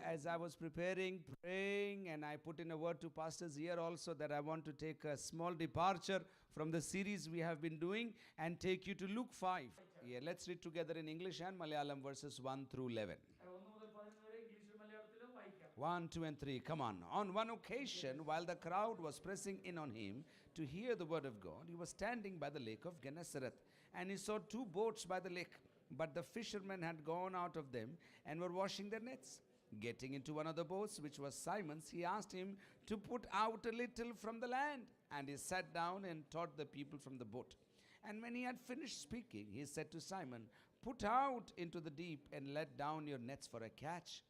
as I was preparing, praying, and I put in a word to Pastor's ear also that I want to take a small departure from the series we have been doing and take you to Luke 5. Yeah, let's read together in English and Malayalam verses 1 through 11. 1, 2, and 3. Come on. On one occasion, while the crowd was pressing in on him to hear the word of God, he was standing by the lake of Gennesaret, and he saw two boats by the lake. But the fishermen had gone out of them and were washing their nets. Getting into one of the boats, which was Simon's, he asked him to put out a little from the land. And he sat down and taught the people from the boat. And when he had finished speaking, he said to Simon, "Put out into the deep and let down your nets for a catch."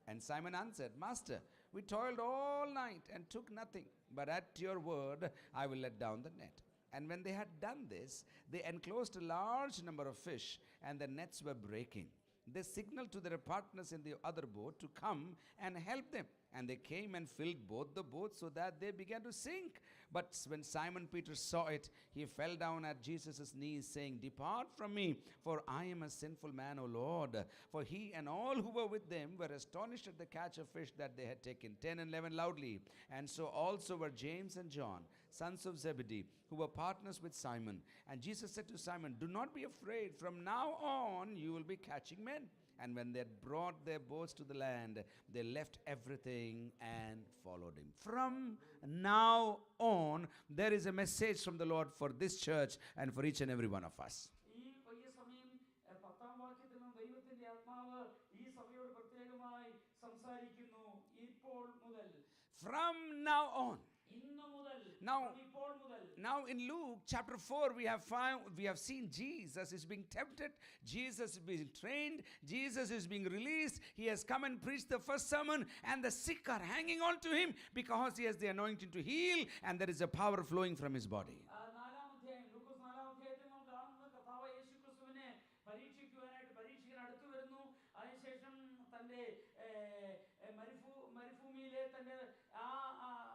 And Simon answered, "Master, we toiled all night and took nothing, but at your word I will let down the net." And when they had done this, they enclosed a large number of fish, and the nets were breaking. They signaled to their partners in the other boat to come and help them. And they came and filled both the boats so that they began to sink. But when Simon Peter saw it, he fell down at Jesus' knees, saying, "Depart from me, for I am a sinful man, O Lord." For he and all who were with them were astonished at the catch of fish that they had taken. 10 and 11 loudly. And so also were James and John, sons of Zebedee, who were partners with Simon. And Jesus said to Simon, "Do not be afraid. From now on you will be catching men." And when they had brought their boats to the land, they left everything and followed him. From now on, there is a message from the Lord for this church and for each and every one of us. From now on. Now in Luke chapter 4 we have seen Jesus is being tempted, Jesus is being trained, Jesus is being released. He has come and preached the first sermon, and the sick are hanging on to him because he has the anointing to heal, and there is a power flowing from his body. പരീക്ഷിക്കാൻ അടുത്തു വരുന്നു. അതിനുശേഷം തൻ്റെ മരുഭൂമിയിലെ തൻ്റെ ആ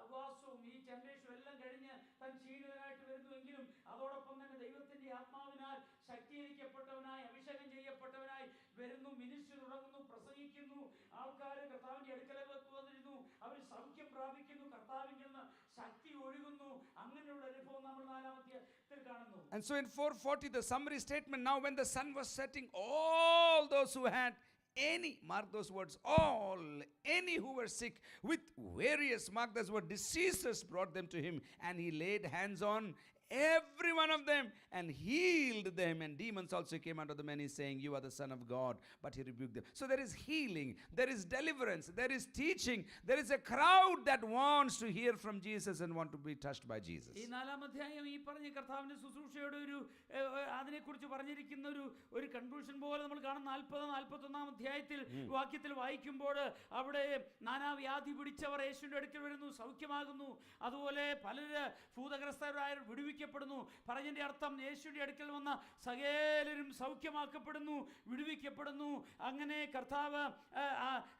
ഉപവാസവും ഈ ടെംപ്റ്റേഷനും എല്ലാം കഴിഞ്ഞ് താൻ ക്ഷീണിതനായിട്ട് വരുന്നുവെങ്കിലും അതോടൊപ്പം തന്നെ ദൈവത്തിൻ്റെ ആത്മാവിനാൽ ശക്തീകരിക്കപ്പെട്ടവനായി അഭിഷേകം ചെയ്യപ്പെട്ടവനായി വരുന്നു. മിനിസ്ട്രി തുടങ്ങുന്നു, പ്രസംഗിക്കുന്നു, ആൾക്കാർ കർത്താവിൻ്റെ അടുക്കലേക്ക് വന്നിരുന്നു, അവർ സൗഖ്യം പ്രാപിക്കുന്നു, കർത്താവിൽ നിന്ന് ശക്തി ഒഴുകുന്നു. അങ്ങനെയുള്ള അനുഭവം നമ്മൾ 4-ാം അധ്യായത്തിൽ കാണുന്നു. And so in 4:40 the summary statement, now when the sun was setting, all those who had any, mark those words, all, any who were sick with various, mark those words, diseases, brought them to him, and he laid hands on every one of them and healed them. And demons also came out of the many, saying, "You are the Son of God." But he rebuked them. So there is healing, there is deliverance, there is teaching, there is a crowd that wants to hear from Jesus and want to be touched by Jesus. ഈ 4-ാം അധ്യായം ഈ പറഞ്ഞ കർത്താവിന്റെ ശുശ്രൂഷയുടെ ഒരു അതിനെക്കുറിച്ച് പറഞ്ഞിരിക്കുന്ന ഒരു കൺക്ലൂഷൻ പോലെ നമ്മൾ കാണുന്ന 40-41 അധ്യായത്തിൽ വാക്യത്തിൽ വായിക്കുമ്പോൾ അവിടെ നാനാവ്യാധി പിടിച്ചവർ യേശുവിന്റെ അടുക്കൽ വരുന്നു, സൗഖ്യമാകുന്നു. അതുപോലെ പലര് ഭൂതഗ്രസ്തരായ വിടുവിക്കപ്പെടുന്നു. പറഞ്ഞതിന്റെ അർത്ഥം യേശുവിന്റെ അടുക്കൽ വന്ന സകലരും സൗഖ്യമാക്കപ്പെടുന്നു, വിടുവിക്കപ്പെടുന്നു. അങ്ങനെ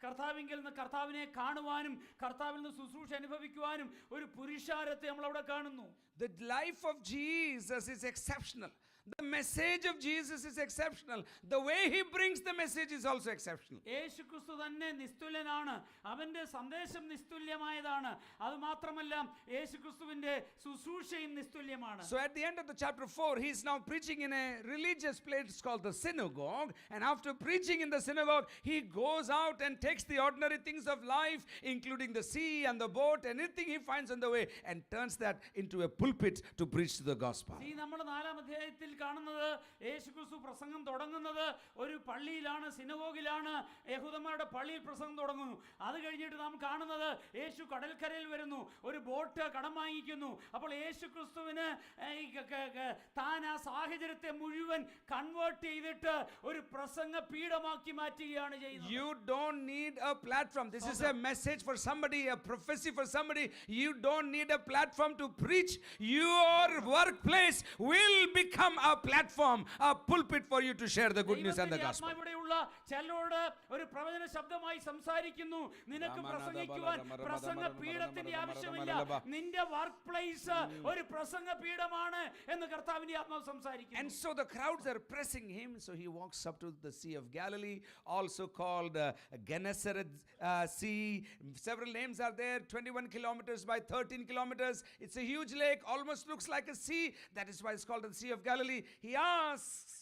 കർത്താവിങ്കിൽ നിന്ന് കർത്താവിനെ കാണുവാനും കർത്താവിൽ നിന്ന് ശുശ്രൂഷ അനുഭവിക്കുവാനും ഒരു പുരുഷാരത്തെ നമ്മൾ അവിടെ കാണുന്നു. The life of Jesus is exceptional. The message of Jesus is exceptional. The way he brings the message is also exceptional. യേശുക്രിസ്തു തന്നെ നിസ്തുല്യനാണ്. അവന്റെ സന്ദേശം നിസ്തുല്യമായതാണ്. അത് മാത്രമല്ല യേശുക്രിസ്തുവിന്റെ ശുശ്രൂഷയും നിസ്തുല്യമാണ്. So at the end of the chapter 4, he is now preaching in a religious place called the synagogue, and after preaching in the synagogue, he goes out and takes the ordinary things of life, including the sea and the boat, anything he finds on the way, and turns that into a pulpit to preach the gospel. ഈ നമ്മൾ 4-ാം അധ്യായത്തിൽ കാണുന്നത് യേശുക്രിസ്തു പ്രസംഗം തുടങ്ങുന്നത് ഒരു പള്ളിയിലാണ്, സിനഗോഗിലാണ്. യഹൂദന്മാരുടെ പള്ളിയിൽ പ്രസംഗം തുടങ്ങുന്നു. അത് കഴിഞ്ഞിട്ട് നാം കാണുന്നത് യേശു കടൽക്കരയിൽ വരുന്നു, ഒരു ബോട്ട് കടം വാങ്ങിക്കുന്നു. അപ്പോൾ യേശുക്രിസ്തുവിന് താൻ ആ സാഹചര്യത്തെ മുഴുവൻ കൺവേർട്ട് ചെയ്തിട്ട് ഒരു പ്രസംഗ പീഠമാക്കി മാറ്റുകയാണ് ചെയ്യുന്നത്. You don't need a platform. This is a message for somebody, a prophecy for somebody. You don't need a platform to preach. Your workplace will become a platform, a pulpit for you to share the good news and the ദൈവത്തിന്റെ gospel. ആത്മാവിടെയുള്ള ചിലരോട് ഒരു പ്രവചന ശബ്ദമായി സംസാരിക്കുന്നു. നിനക്ക് പ്രസംഗിക്കുവാൻ പ്രസംഗ പീഠത്തിന്റെ ആവശ്യമില്ല. നിന്റെ വർക്ക് പ്ലേസ് ഒരു പ്രസംഗ പീഠമാണ് എന്ന് കർത്താവിന്റെ ആത്മാവ് സംസാരിക്കുന്നു. And so the crowds are pressing him, so he walks up to the Sea of Galilee, also called Gennesaret Sea. Several names are there, 21 kilometers by 13 kilometers. It's a huge lake, almost looks like a sea. That is why it's called the Sea of Galilee. He asks,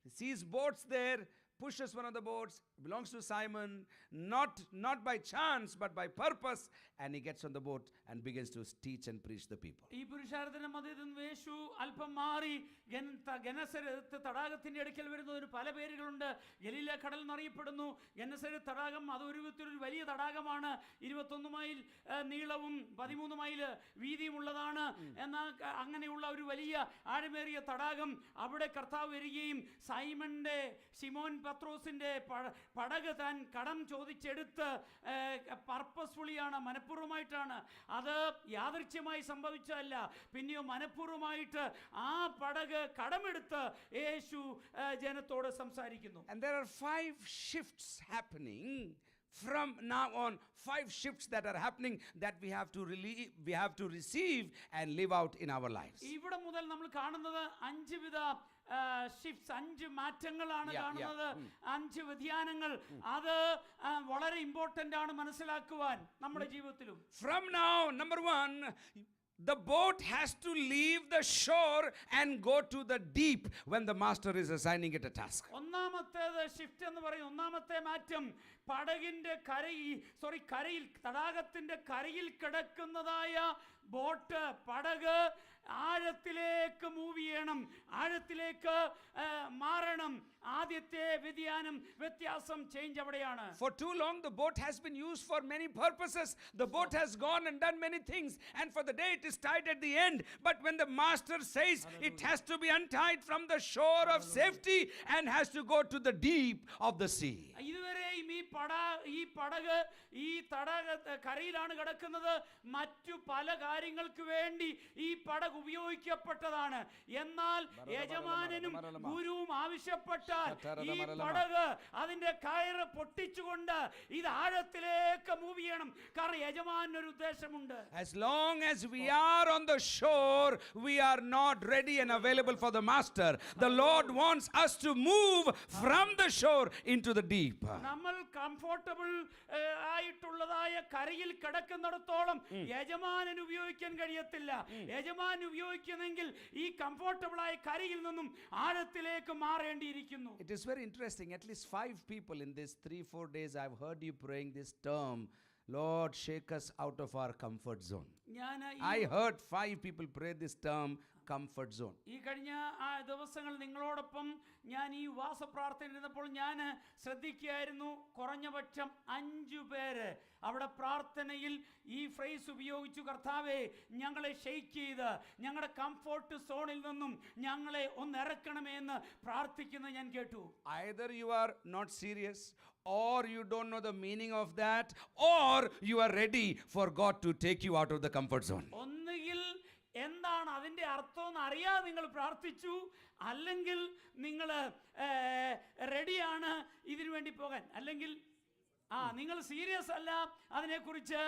he sees boats there, pushes one of the boats, belongs to Simon, not by chance but by purpose, and he gets on the boat and begins to teach and preach the people. ഈ പുരുഷാരത്തിന്റെ മധ്യത്തിൽ നിന്ന് യേശു അല്പം മാറി ഗെനസരത്ത് തടാകത്തിന്റെ അടുക്കൽ വരുന്നതിന് പല പേരുകളുണ്ട്. ഗലീല കടൽ എന്നറിയപ്പെടുന്നു. ഗെനസരത്ത് തടാകം അത് ഒരു വിധത്തിലൊരു വലിയ തടാകമാണ്. 21 മൈൽ നീളവും 13 മൈൽ വീതിയുമുള്ളതാണ്. എന്നാൽ അങ്ങനെയുള്ള ഒരു വലിയ ആഴമേറിയ തടാകം, അവിടെ കർത്താവ് വരികയും ശിമോൻ പത്രോസിന്റെ പടക് താൻ കടം ചോദിച്ചെടുത്ത് പർപ്പസ്ഫുള്ളിയാണ്, മനഃപൂർവ്വമായിട്ടാണ്, അത് യാദൃച്ഛ്യമായി സംഭവിച്ചതല്ല, പിന്നെയോ മനഃപൂർവ്വമായിട്ട് ആ പടക് കടമെടുത്ത് യേശു ജനത്തോട് സംസാരിക്കുന്നു. And there are 5 shifts happening from now on, 5 shifts that are happening that we have to receive and live out in our lives. ഇവിടെ മുതൽ നമ്മൾ കാണുന്നത് 5 വിധ ഷിഫ്റ്റ്സ്, 5 മാറ്റങ്ങളാണ് കാണുന്നത്. 5 വ്യതിയാനങ്ങൾ. അത് വളരെ ഇമ്പോർട്ടന്റ് ആണ് മനസ്സിലാക്കുവാൻ നമ്മുടെ ജീവിതത്തിലും. From now, number 1, the boat has to leave the shore and go to the deep when the master is assigning it a task. ഒന്നാമത്തേത് ഷിഫ്റ്റ് എന്ന് പറയും. ഒന്നാമത്തെ മാറ്റം, പടകിന്റെ കരയിൽ തടാകത്തിന്റെ കരയിൽ കിടക്കുന്നതായ ബോട്ട്, പടക് ആഴത്തിലേക്ക് മൂവ് ചെയ്യണം, ആഴത്തിലേക്ക് മാറണം. ആദ്യത്തെ വ്യത്യാസം ചേഞ്ച് അവിടെയാണ്. For too long the boat has been used for many purposes. The boat has gone and done many things, and for the day it is tied at the end. But when the master says it has to be untied from the shore of safety and has to go to the deep of the sea. ഇതുവരെയും ഈ പടക് ഈ കരയിലാണ് കിടക്കുന്നത്. മറ്റു പല കാര്യങ്ങൾക്ക് വേണ്ടി ഈ പടക് ഉപയോഗിക്കപ്പെട്ടതാണ്. എന്നാൽ യജമാനനും ഗുരുവും ആവശ്യപ്പെട്ടാൽ ഈ പടക് അതിന്റെ കയറ് പൊട്ടിച്ചുകൊണ്ട് ഇത് ആഴത്തിലേക്ക് മൂവ് ചെയ്യണം. കാരണം യജമാനൊരു ഉദ്ദേശമുണ്ട്. As long as we are on the shore, we are not ready and available for the master. The Lord wants us to move from the shore into the deep. നമ്മൾ കംഫർട്ടബിൾ ആയിട്ടുള്ളതായ കരയിൽ കിടക്കുന്നിടത്തോളം യജമാനന് ഉപയോഗിക്കാൻ കഴിയത്തില്ല. യജമാൻ ഉപയോഗിക്കുന്നെങ്കിൽ ഈ comfortable ആയ കരയിൽ നിന്നും ആഴത്തിലേക്ക് മാറേണ്ടിയിരിക്കുന്നു. It is very interesting. At least 5 people in this 3-4 days I've heard you praying this term, Lord, shake us out of our comfort zone. I heard 5 people pray this term, comfort zone. ഈ കഴിഞ്ഞ ദിവസങ്ങൾ നിങ്ങളോടൊപ്പം ഞാൻ ഈ ഉപവാസപ്രാർത്ഥന ഇരുന്നപ്പോൾ ഞാൻ ശ്രദ്ധിക്കുകയായിരുന്നു. കുറഞ്ഞപക്ഷം 5 പേര് അവിടെ പ്രാർത്ഥനയിൽ ഈ ഫ്രേസ് ഉപയോഗിച്ചു. കർത്താവേ, ഞങ്ങളെ ഷെയ്ക്ക് ചെയ്ത് ഞങ്ങളുടെ കംഫോർട്ട് സോണിൽ നിന്നും ഞങ്ങളെ ഒന്ന് ഇറക്കണമേ എന്ന് പ്രാർത്ഥിക്കുന്നത് ഞാൻ കേട്ടു. Either you are not serious, or you don't know the meaning of that, or you are ready for God to take you out of the comfort zone. ഒന്നുകിൽ എന്താണ് അതിന്റെ അർത്ഥം എന്ന് അറിയാതെ നിങ്ങൾ പ്രാർത്ഥിച്ചു, അല്ലെങ്കിൽ നിങ്ങൾ റെഡിയാണ് ഇതിനു വേണ്ടി പോകാൻ, അല്ലെങ്കിൽ നിങ്ങൾ സീരിയസ് അല്ല അതിനെക്കുറിച്ച്,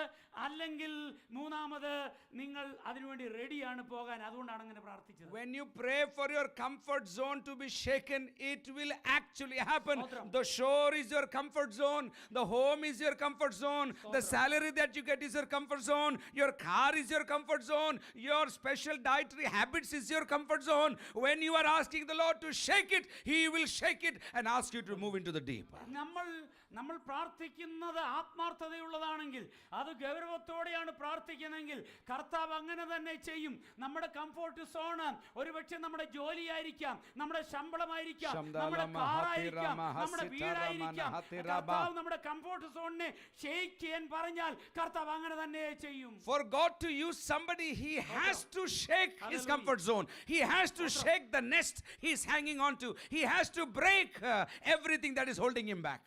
അല്ലെങ്കിൽ മൂന്നാമത് നിങ്ങൾ അതിനുവേണ്ടി റെഡിയാണ് പോകാൻ. അതുകൊണ്ടാണ് അങ്ങനെ പ്രാർത്ഥിച്ചത്. When you pray for your comfort zone to be shaken, it will actually happen. The shore is your comfort zone, the home is your comfort zone, the salary that you get is your comfort zone, your car is your comfort zone, your special dietary habits is your comfort zone. When you are asking the Lord to shake it, He will shake it and ask you to move into the deep. നമ്മൾ പ്രാർത്ഥിക്കുന്നത് ആത്മാർത്ഥതയുള്ളതാണെങ്കിൽ, അത് ഗൗരവത്തോടെയാണ് പ്രാർത്ഥിക്കുന്നതെങ്കിൽ കർത്താവ് അങ്ങനെ തന്നെ ചെയ്യും. നമ്മുടെ comfort zone ഒരുപക്ഷെ നമ്മുടെ ജോലിയായിരിക്കാം, നമ്മുടെ ശമ്പളമായിരിക്കാം, നമ്മുടെ കാറായിരിക്കാം, നമ്മുടെ വീടായിരിക്കാം. കർത്താവ് നമ്മുടെ കംഫോർട്ട് സോണിനെ ഷേക്ക് ചെയ്യാൻ പറഞ്ഞാൽ കർത്താവ് അങ്ങനെ തന്നെ ചെയ്യും. For God to use somebody, He has to shake his comfort zone. He has to shake the nest he is hanging on to. He has to break everything that is holding him back.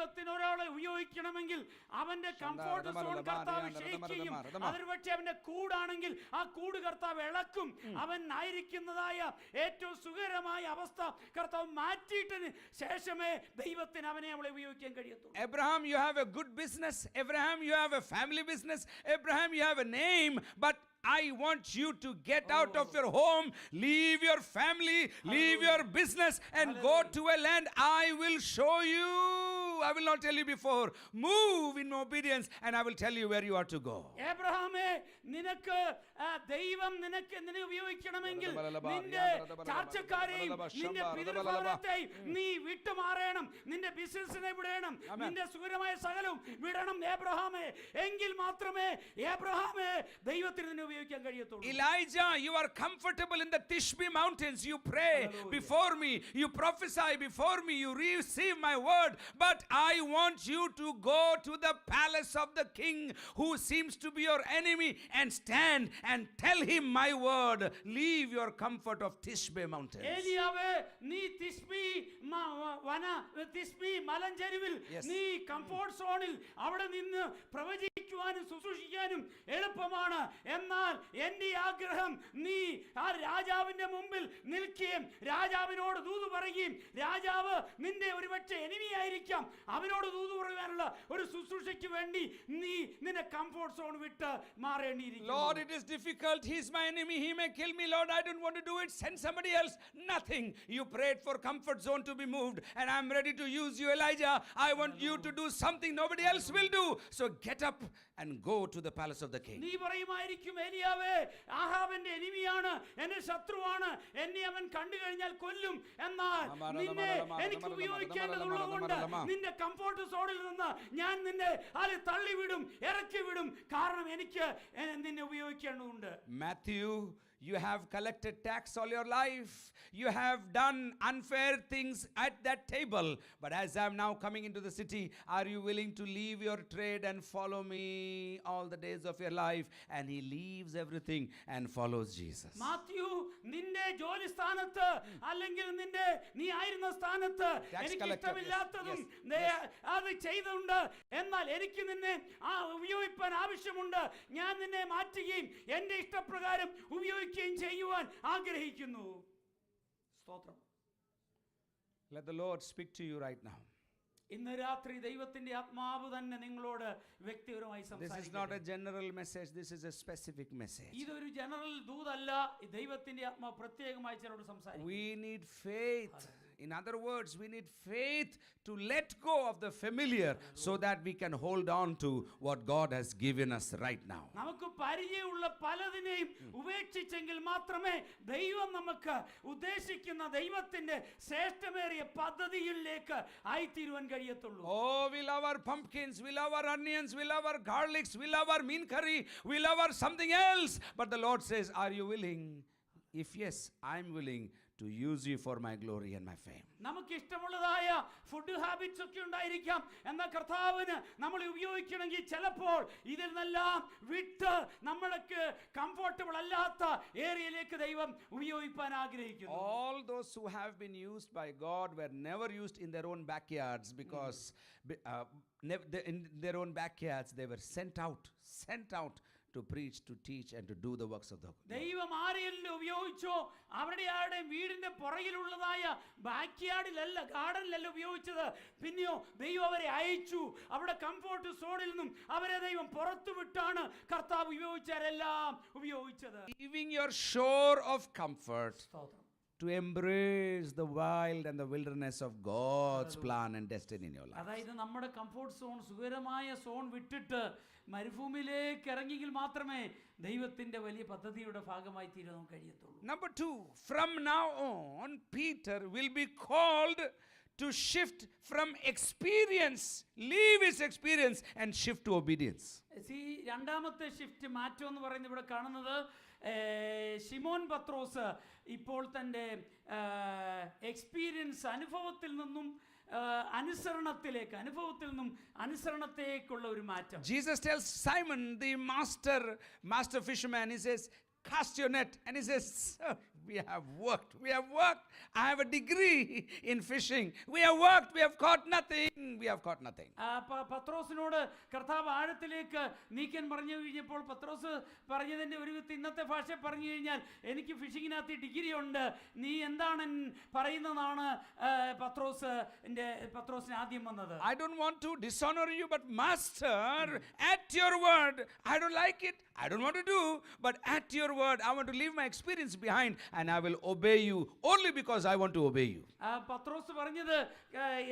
ദൈവത്തിന് ഒരാളെ ഉപയോഗിക്കണമെങ്കിൽ അവന്റെ comfort zone കർത്താവ് shake ചെയ്യും. അതൊരു പക്ഷേ അവന്റെ കൂടാണെങ്കിൽ ആ കൂട് കർത്താവ് ഇളക്കും. അവൻ ആയിരിക്കുന്നതായ ഏറ്റവും സുഖകരമായ അവസ്ഥ കർത്താവ് മാറ്റിയിട്ടതിന് ശേഷമേ ദൈവത്തിന് അവനെ അവളെ ഉപയോഗിക്കാൻ കഴിയത്തുള്ളൂ. Abraham, you have a good business. Abraham, you have a family business. Abraham, you have a name, but I want you to get out of your home, leave your family, leave your business, and go to a land I will show you. I will not tell you before. Move in obedience, and I will tell you where you are to go. ഏബ്രഹാമേ, നിനക്ക് ദൈവം നിന്നെ ഉപയോഗിക്കണമെങ്കിൽ നിന്റെ ചാർച്ചക്കാരെയും നിന്റെ പിതൃഭവനത്തെയും നീ വിട്ടുമാറണം. നിന്റെ ബിസിനസിനെ വിടണം. നിന്റെ സുഖകരമായ സകലവും വിടണം ഏബ്രഹാമേ. എങ്കിൽ മാത്രമേ ഏബ്രഹാമേ ദൈവത്തിന് നിന്നെ ഉപയോഗിക്കാൻ കഴിയത്തുള്ളൂ. Elijah, you are comfortable in the Tishbe mountains. You pray before me, you prophesy before me, you receive my word, but I want you to go to the palace of the king who seems to be your enemy and stand and tell him my word. Leave your comfort of Tishbe mountains. ഏലിയാവേ, നീ തിസ്ബി മലഞ്ചെരുവിൽ നീ comfort സോണിൽ അവിടെ നിന്ന് പ്രവചിക്കുവാനും ശുശ്രൂഷിക്കാനും എളുപ്പമാണ്. എന്നാൽ എന്റെ ആഗ്രഹം നീ ആ രാജാവിന്റെ മുമ്പിൽ നിൽക്കുകയും രാജാവിനോട് ദൂത് പറയുകയും രാജാവ് നിന്റെ ഒരുപക്ഷെ എനിമിയായിരിക്കാം, അവനോട് ദൂത് പറയുവാനുള്ള ഒരു ശുശ്രൂഷയ്ക്ക് വേണ്ടി നീ നിന്റെ കംഫോർട്ട് സോൺ വിട്ട് മാറേണ്ടിയിരിക്കുന്നു. Lord, it is difficult. He is my enemy. He may kill me. Lord, I don't want to do it. Send somebody else. Nothing. You prayed for comfort zone to be moved, and I'm ready to use you, Elijah. I want you to do something nobody else will do. So get up and go to the palace of the king. നീ പറയുമായിരിക്കും, ഏലിയാവേ, ആഹാബിന്റെ എനിമിയാണ്, എന്റെ ശത്രുവാണ്, എന്നെ അവൻ കണ്ടു കഴിഞ്ഞാൽ കൊല്ലും. എന്നാൽ നിന്നെ എനിക്ക് ഉപയോഗിക്കേണ്ടതുള്ളതുകൊണ്ട് നിന്റെ കംഫോർട്ട് സോണിൽ നിന്ന് ഞാൻ നിന്നെ അത് തള്ളിവിടും, ഇറക്കി വിടും. കാരണം എനിക്ക് നിന്നെ ഉപയോഗിക്കേണ്ടതുണ്ട്. Matthew, you have collected tax all your life. You have done unfair things at that table. But as I am now coming into the city, are you willing to leave your trade and follow me all the days of your life? And he leaves everything and follows Jesus. Mathew, നിന്റെ ജോലി സ്ഥാനത്ത് അല്ലെങ്കിൽ നിന്റെ നീ ആയിരുന്ന സ്ഥാനത്ത് എനിക്ക് ഇഷ്ടമില്ലാത്തതും അത് ചെയ്തുണ്ട്. എന്നാൽ എനിക്ക് നിന്നെ ഉപയോഗിക്കാൻ ആവശ്യമുണ്ട്. ഞാൻ നിന്നെ മാറ്റുകയും എന്റെ ഇഷ്ടപ്രകാരം ഉപയോഗിക്കുകയും ചെയ്യുവാൻ ആഗ്രഹിക്കുന്നു. സ്തോത്രം. Let the Lord speak to you right now. ഇന്ന് രാത്രി ദൈവത്തിന്റെ ആത്മാവ് തന്നെ നിങ്ങളോട് വ്യക്തിപരമായി This is not a general message. This is a specific message. ഇതൊരു ജനറൽ ദൂതല്ല. ദൈവത്തിന്റെ ആത്മാവ് പ്രത്യേകമായി ചിലരോട് സംസാരിക്കും. We need faith. In other words, we need faith to let go of the familiar so that we can hold on to what God has given us right now. നമുക്ക് പരിചയമുള്ള പലതിനെയും ഉപേക്ഷിച്ചെങ്കിൽ മാത്രമേ ദൈവം നമുക്ക് ഉദ്ദേശിക്കുന്ന ദൈവത്തിന്റെ ശ്രേഷ്ഠമേറിയ പദ്ധതിയിലേക്ക് ആയിത്തീരുവാൻ കഴിയത്തുള്ളൂ. Oh, we love our pumpkins, we love our onions, we love our garlics, we love our mean curry, we love our something else. But the Lord says, are you willing? If yes, I'm willing to use you for my glory and my fame. നമുക്ക് ഇഷ്ടമുള്ളതായ food habits ഒക്കെ ഉണ്ടായിരിക്കാം. എന്നാൽ കർത്താവിന് നമ്മൾ ഉപയോഗിക്കണമെങ്കിൽ ചിലപ്പോൾ ഇതിൽ നിന്നെല്ലാം വിട്ട് നമ്മൾക്ക് കംഫർട്ടബിൾ അല്ലാത്ത ഏരിയയിലേക്ക് ദൈവം ഉപയോഗിക്കാൻ ആഗ്രഹിക്കുന്നു. All those who have been used by God were never used in their own backyards because in their own backyards they were sent out to preach, to teach, and to do the works of the Lord. ദൈവം ആരെയെല്ലാം ഉപയോഗിച്ചോ അവരുടെ ആരുടെയും വീടിന്റെ പുറകിലുള്ളതായ ബാക്ക്യാർഡിലല്ല, ഗാർഡനിലല്ല ഉപയോഗിച്ചത്. പിന്നെയോ ദൈവം അവരെ അയച്ചു. അവിടെ കംഫോർട്ട് സോണിൽ നിന്നും അവരെ ദൈവം പുറത്തു വിട്ടാണ് കർത്താവ് ഉപയോഗിച്ചവരെല്ലാം ഉപയോഗിച്ചത്. Leaving your shore of comfort to embrace the wild and the wilderness of God's plan and destiny in your life. അതായത് നമ്മുടെ കംഫോർട്ട് സോൺ, സുഖകരമായ സോൺ വിട്ടിട്ട് മരുഭൂമിയിലേക്ക് ഇറങ്ങിയെങ്കിൽ മാത്രമേ ദൈവത്തിന്റെ വലിയ പദ്ധതിയുടെ ഭാഗമായി തീരാൻ കഴിയത്തുള്ളൂ. Number 2, from now on Peter will be called to shift from experience, leave his experience and shift to obedience. രണ്ടാമത്തെ ഷിഫ്റ്റ് മാറ്റം എന്ന് പറയുന്നത് ഇവിടെ കാണുന്നത് ശിമോൻ പത്രോസ് ഇപ്പോൾ തൻ്റെ എക്സ്പീരിയൻസ് അനുഭവത്തിൽ നിന്നും അനുസരണത്തേക്കുള്ള ഒരു മാറ്റം. Jesus tells Simon, the master fisherman, he says, cast your net. And he says, sir, we have worked. I have a degree in fishing. We have worked. We have caught nothing. പത്രോസിനോട് കർത്താവ് ആഴത്തിലേക്ക് നീക്കാൻ പറഞ്ഞു കഴിഞ്ഞപ്പോൾ പത്രോസ് പറഞ്ഞതിന്റെ ഒരു ഇന്നത്തെ ഭാഷ പറഞ്ഞു കഴിഞ്ഞാൽ എനിക്ക് ഫിഷിങ്ങിനകത്ത് ഡിഗ്രി ഉണ്ട്, നീ എന്താണ് പറയുന്നതാണ് പത്രോസിന് ആദ്യം വന്നത്. I don't want to dishonor you, but master, at your word, I don't like it, I don't want to do, but at your word, I want to leave my experience behind and I will obey you only because I want to obey you. പത്രോസ് പറഞ്ഞത്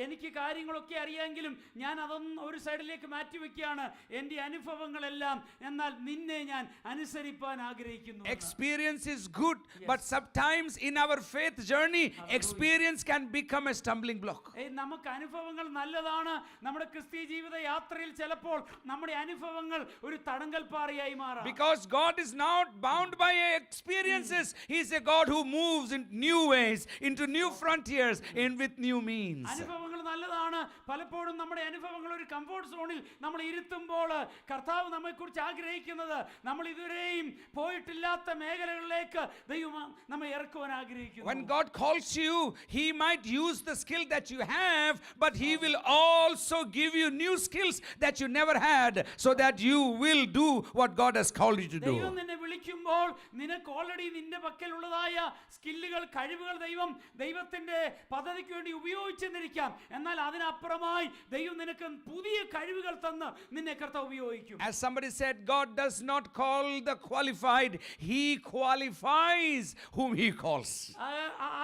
എനിക്ക് കാര്യങ്ങളൊക്കെ അറിയാമെങ്കിലും ഞാൻ അതൊന്നും ഒരു സൈഡിലേക്ക് മാറ്റി വെക്കുകയാണ്, എൻ്റെ അനുഭവങ്ങളെല്ലാം, എന്നാൽ നിന്നെ ഞാൻ അനുസരിപ്പാൻ ആഗ്രഹിക്കുന്നു. Experience is good, but sometimes in our faith journey, experience can become a stumbling block. നമുക്ക് അനുഭവങ്ങൾ നല്ലതാണ്. നമ്മുടെ ക്രിസ്തീയ ജീവിത യാത്രയിൽ ചിലപ്പോൾ നമ്മുടെ അനുഭവങ്ങൾ ഒരു തടങ്കൽപ്പാറയായി മാറാം. Because God is not bound by experiences. He is a God who moves in new ways, into new frontiers, in with new means. അനുഭവങ്ങൾ നല്ലതാണ്. പലപ്പോഴും നമ്മുടെ അനുഭവങ്ങൾ ഒരു കംഫോർട്ട് സോണിൽ നമ്മൾ ഇരുത്തുമ്പോൾ കർത്താവ് നമ്മെക്കുറിച്ച് ആഗ്രഹിക്കുന്നത് നമ്മൾ ഇതുവരെയും പോയിട്ടില്ലാത്ത മേഖലകളിലേക്ക് ദൈവം നമ്മെ ഇറക്കുവാൻ ആഗ്രഹിക്കുന്നു. When God calls you, He might use the skill that you have, but He will also give you new skills that you never had, so that you will do what God has called you to do. ദൈവം നിന്നെ വിളിക്കുമ്പോൾ നിനക്ക് already നിന്റെ പക്കലുള്ളതായ സ്കില്ലുകൾ, കഴിവുകൾ ദൈവത്തിന്റെ പദ്ധതിക്ക് വേണ്ടി ഉപയോഗിച്ചെന്നിരിക്കാം. എന്നാൽ അതിനപ്പുറമായി ദൈവം നിനക്ക് പുതിയ കഴിവുകൾ തന്ന് നിന്നെ കർത്താവ് ഉപയോഗിക്കും. As somebody said, God does not call the qualified, He qualifies whom He calls.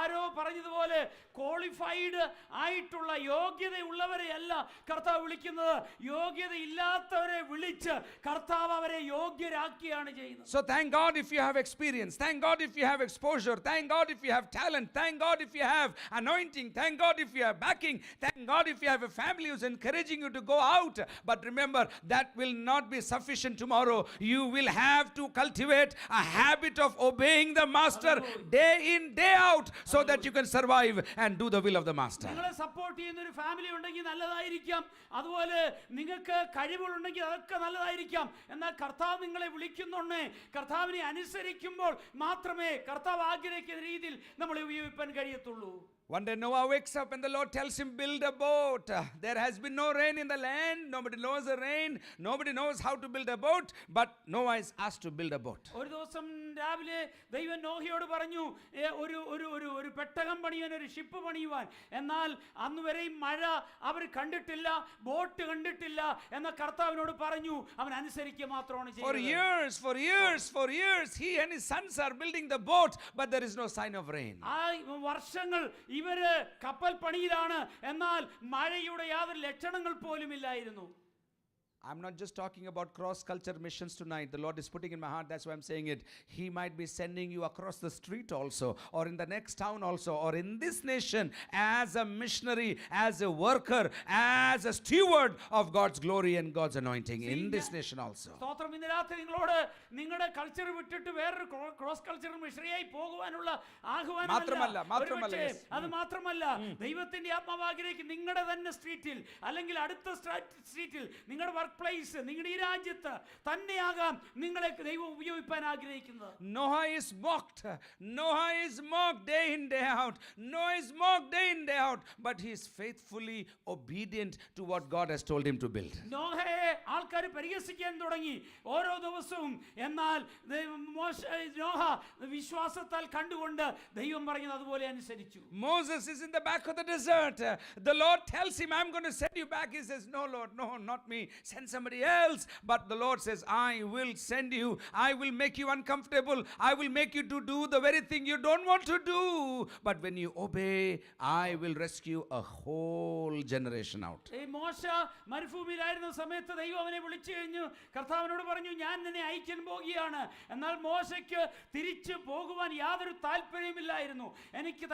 ആരോ പറഞ്ഞതുപോലെ ക്വാളിഫൈഡ് ആയിട്ടുള്ള യോഗ്യതയുള്ളവരെ അല്ല കർത്താവ് വിളിക്കുന്നത്, യോഗ്യതയില്ലാത്തവരെ വിളിച്ച് കർത്താവ് അവരെ യോഗ്യരാക്കിയാണ് ചെയ്യുന്നത്. So thank God if you have experience, thank God if you have exposure, thank God if you have talent, thank God if you have anointing, thank God if you have backing, thank God if you have a family who's encouraging you to go out. But remember, that will not be sufficient tomorrow. You will have to cultivate a habit of obeying the master day in, day out, so that you can survive and do the will of the master. നിങ്ങളെ support ചെയ്യുന്ന ഒരു family ഉണ്ടെങ്കിൽ നല്ലതായിരിക്കാം, അതുപോലെ നിങ്ങൾക്ക് കഴിവുകളുണ്ടെങ്കിൽ അതൊക്കെ നല്ലതായിരിക്കാം. എന്നാൽ കർത്താവ് നിങ്ങളെ വിളിക്കുന്നുണ്ടേ, കർത്താവിനെ അനുസരിക്കുമ്പോൾ മാത്രമേ കർത്താവ് ആഗ്രഹിക്കുന്ന രീതിയിൽ നമ്മളെ ഉപയോഗിക്കാൻ കഴിയത്തുള്ളൂ. One day Noah wakes up and the Lord tells him, build a boat. There has been no rain in the land. Nobody knows the rain. Nobody knows how to build a boat. But Noah is asked to build a boat. ഒരു ദിവസം രാവിലെ ദൈവം നോഹയോട് പറഞ്ഞു ഒരു പെട്ടകം പണിയാൻ, ഒരു ship പണിയുവാൻ. എന്നാൽ അന്ന് വരെയും മഴ അവർ കണ്ടിട്ടില്ല, ബോട്ട് കണ്ടിട്ടില്ല എന്ന കർത്താവിനോട് പറഞ്ഞു. അവൻ അനുസരിക്കുക മാത്രമാണ് ചെയ്യുന്നത്. For years, he and his sons are building the boat, but there is no sign of rain. വർഷങ്ങൾ ഇവര് കപ്പൽ പണിയിലാണ്, എന്നാൽ മഴയുടെ യാതൊരു ലക്ഷണങ്ങൾ പോലും ഇല്ലായിരുന്നു. I'm not just talking about cross-culture missions tonight. The Lord is putting in my heart, that's why I'm saying it. He might be sending you across the street also, or in the next town also, or in this nation as a missionary, as a worker, as a steward of God's glory and God's anointing in this nation also. സ്തോത്രം. ഇന്ന് രാത്രി നിങ്ങളോട് നിങ്ങളുടെ culture വിട്ടിട്ട് വേറൊരു cross cultural മിഷണറിയായി പോകുവാനുള്ള ആഹ്വാനം അത് മാത്രമല്ല, ദൈവത്തിന്റെ ആത്മാവ് ആഗ്രഹിക്കും നിങ്ങളുടെ തന്നെ സ്ട്രീറ്റിൽ അല്ലെങ്കിൽ അടുത്ത സ്ട്രീറ്റിൽ നിങ്ങളുടെ പ്ലേസ്, നിങ്ങളുടെ ഈ രാജ്യത്ത് തന്നെയാകാം നിങ്ങളെ ദൈവം ഉപയോഗിക്കാൻ ആഗ്രഹിക്കുന്നത്. Noah is mocked day in, day out. Noah is mocked day in, day out, but he is faithfully obedient to what God has told him to build. നോഹയെ ആൾക്കാർ പരിഹസിക്കാൻ തുടങ്ങി ഓരോ ദിവസവും. എന്നാൽ നോഹ വിശ്വാസത്താൽ കണ്ടുകൊണ്ട് ദൈവം പറഞ്ഞത് അതുപോലെ അനുസരിച്ചു. Moses is in the back of the desert. The Lord tells him, I'm going to send you back. He says, no Lord, no, not me. Send somebody else. But the Lord says, I will send you. I will make you uncomfortable. I will make you to do the very thing you don't want to do. But when you obey, I will rescue a whole generation out. മോശ മരുഭൂമിയിലായിരുന്ന സമയത്ത് ദൈവം അവനെ വിളിച്ചു കഴിഞ്ഞു. കർത്താവിനോട് പറഞ്ഞു, ഞാൻ നിന്നെ അയക്കാൻ പോകുകയാണ്. എന്നാൽ മോശയ്ക്ക് തിരിച്ചു പോകുവാൻ യാതൊരു താല്പര്യമില്ലായിരുന്നു.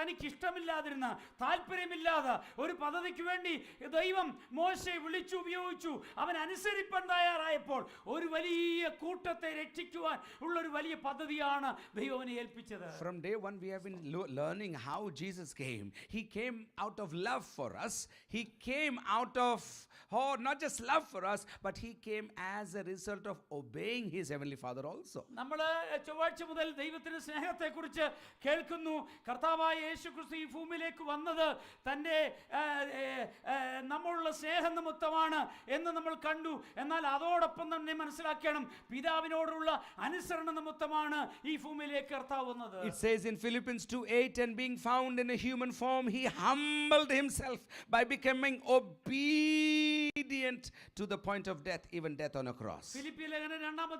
തനിക്ക് ഇഷ്ടമില്ലാതിരുന്ന, താല്പര്യമില്ലാതെ ഒരു പദ്ധതിക്ക് വേണ്ടി ദൈവം മോശയെ വിളിച്ചു ഉപയോഗിച്ചു. അവൻ അനുസരിപ്പാൻ തയ്യാറായപ്പോൾ ഒരു വലിയ കൂട്ടത്തെ രക്ഷിക്കുവാൻ ഉള്ള ഒരു വലിയ പദ്ധതിയാണ് ദൈവം അവനെ ഏൽപ്പിച്ചത്. From day one, we have been learning how Jesus came. He came out of love for us. He came out of, not just love for us, but he came as a result of obeying his heavenly Father also. നമ്മൾ ചൊവ്വാഴ്ച മുതൽ ദൈവത്തിന്റെ സ്നേഹത്തെക്കുറിച്ച് കേൾക്കുന്നു. കർത്താവായ യേശുക്രിസ്തു ഈ ഭൂമിയിലേക്ക് വന്നത് തൻ്റെ നമ്മളുള്ള സ്നേഹം നിമിത്തമാണ് എന്ന് നമ്മൾ കണ്ടു. എന്നാൽ അതോടൊപ്പം തന്നെ മനസ്സിലാക്കണം, പിതാവിനോടുള്ള അനുസരണ നിമിത്തമാണ് ഈ ഭൂമിയിലേക്ക് കർത്താവ് വന്നത്. It says in Philippians 2:8, and being found in a human form, he humbled himself by becoming obedient to the point of death, even death on a cross. ഫിലിപ്പിയ ലേഖനം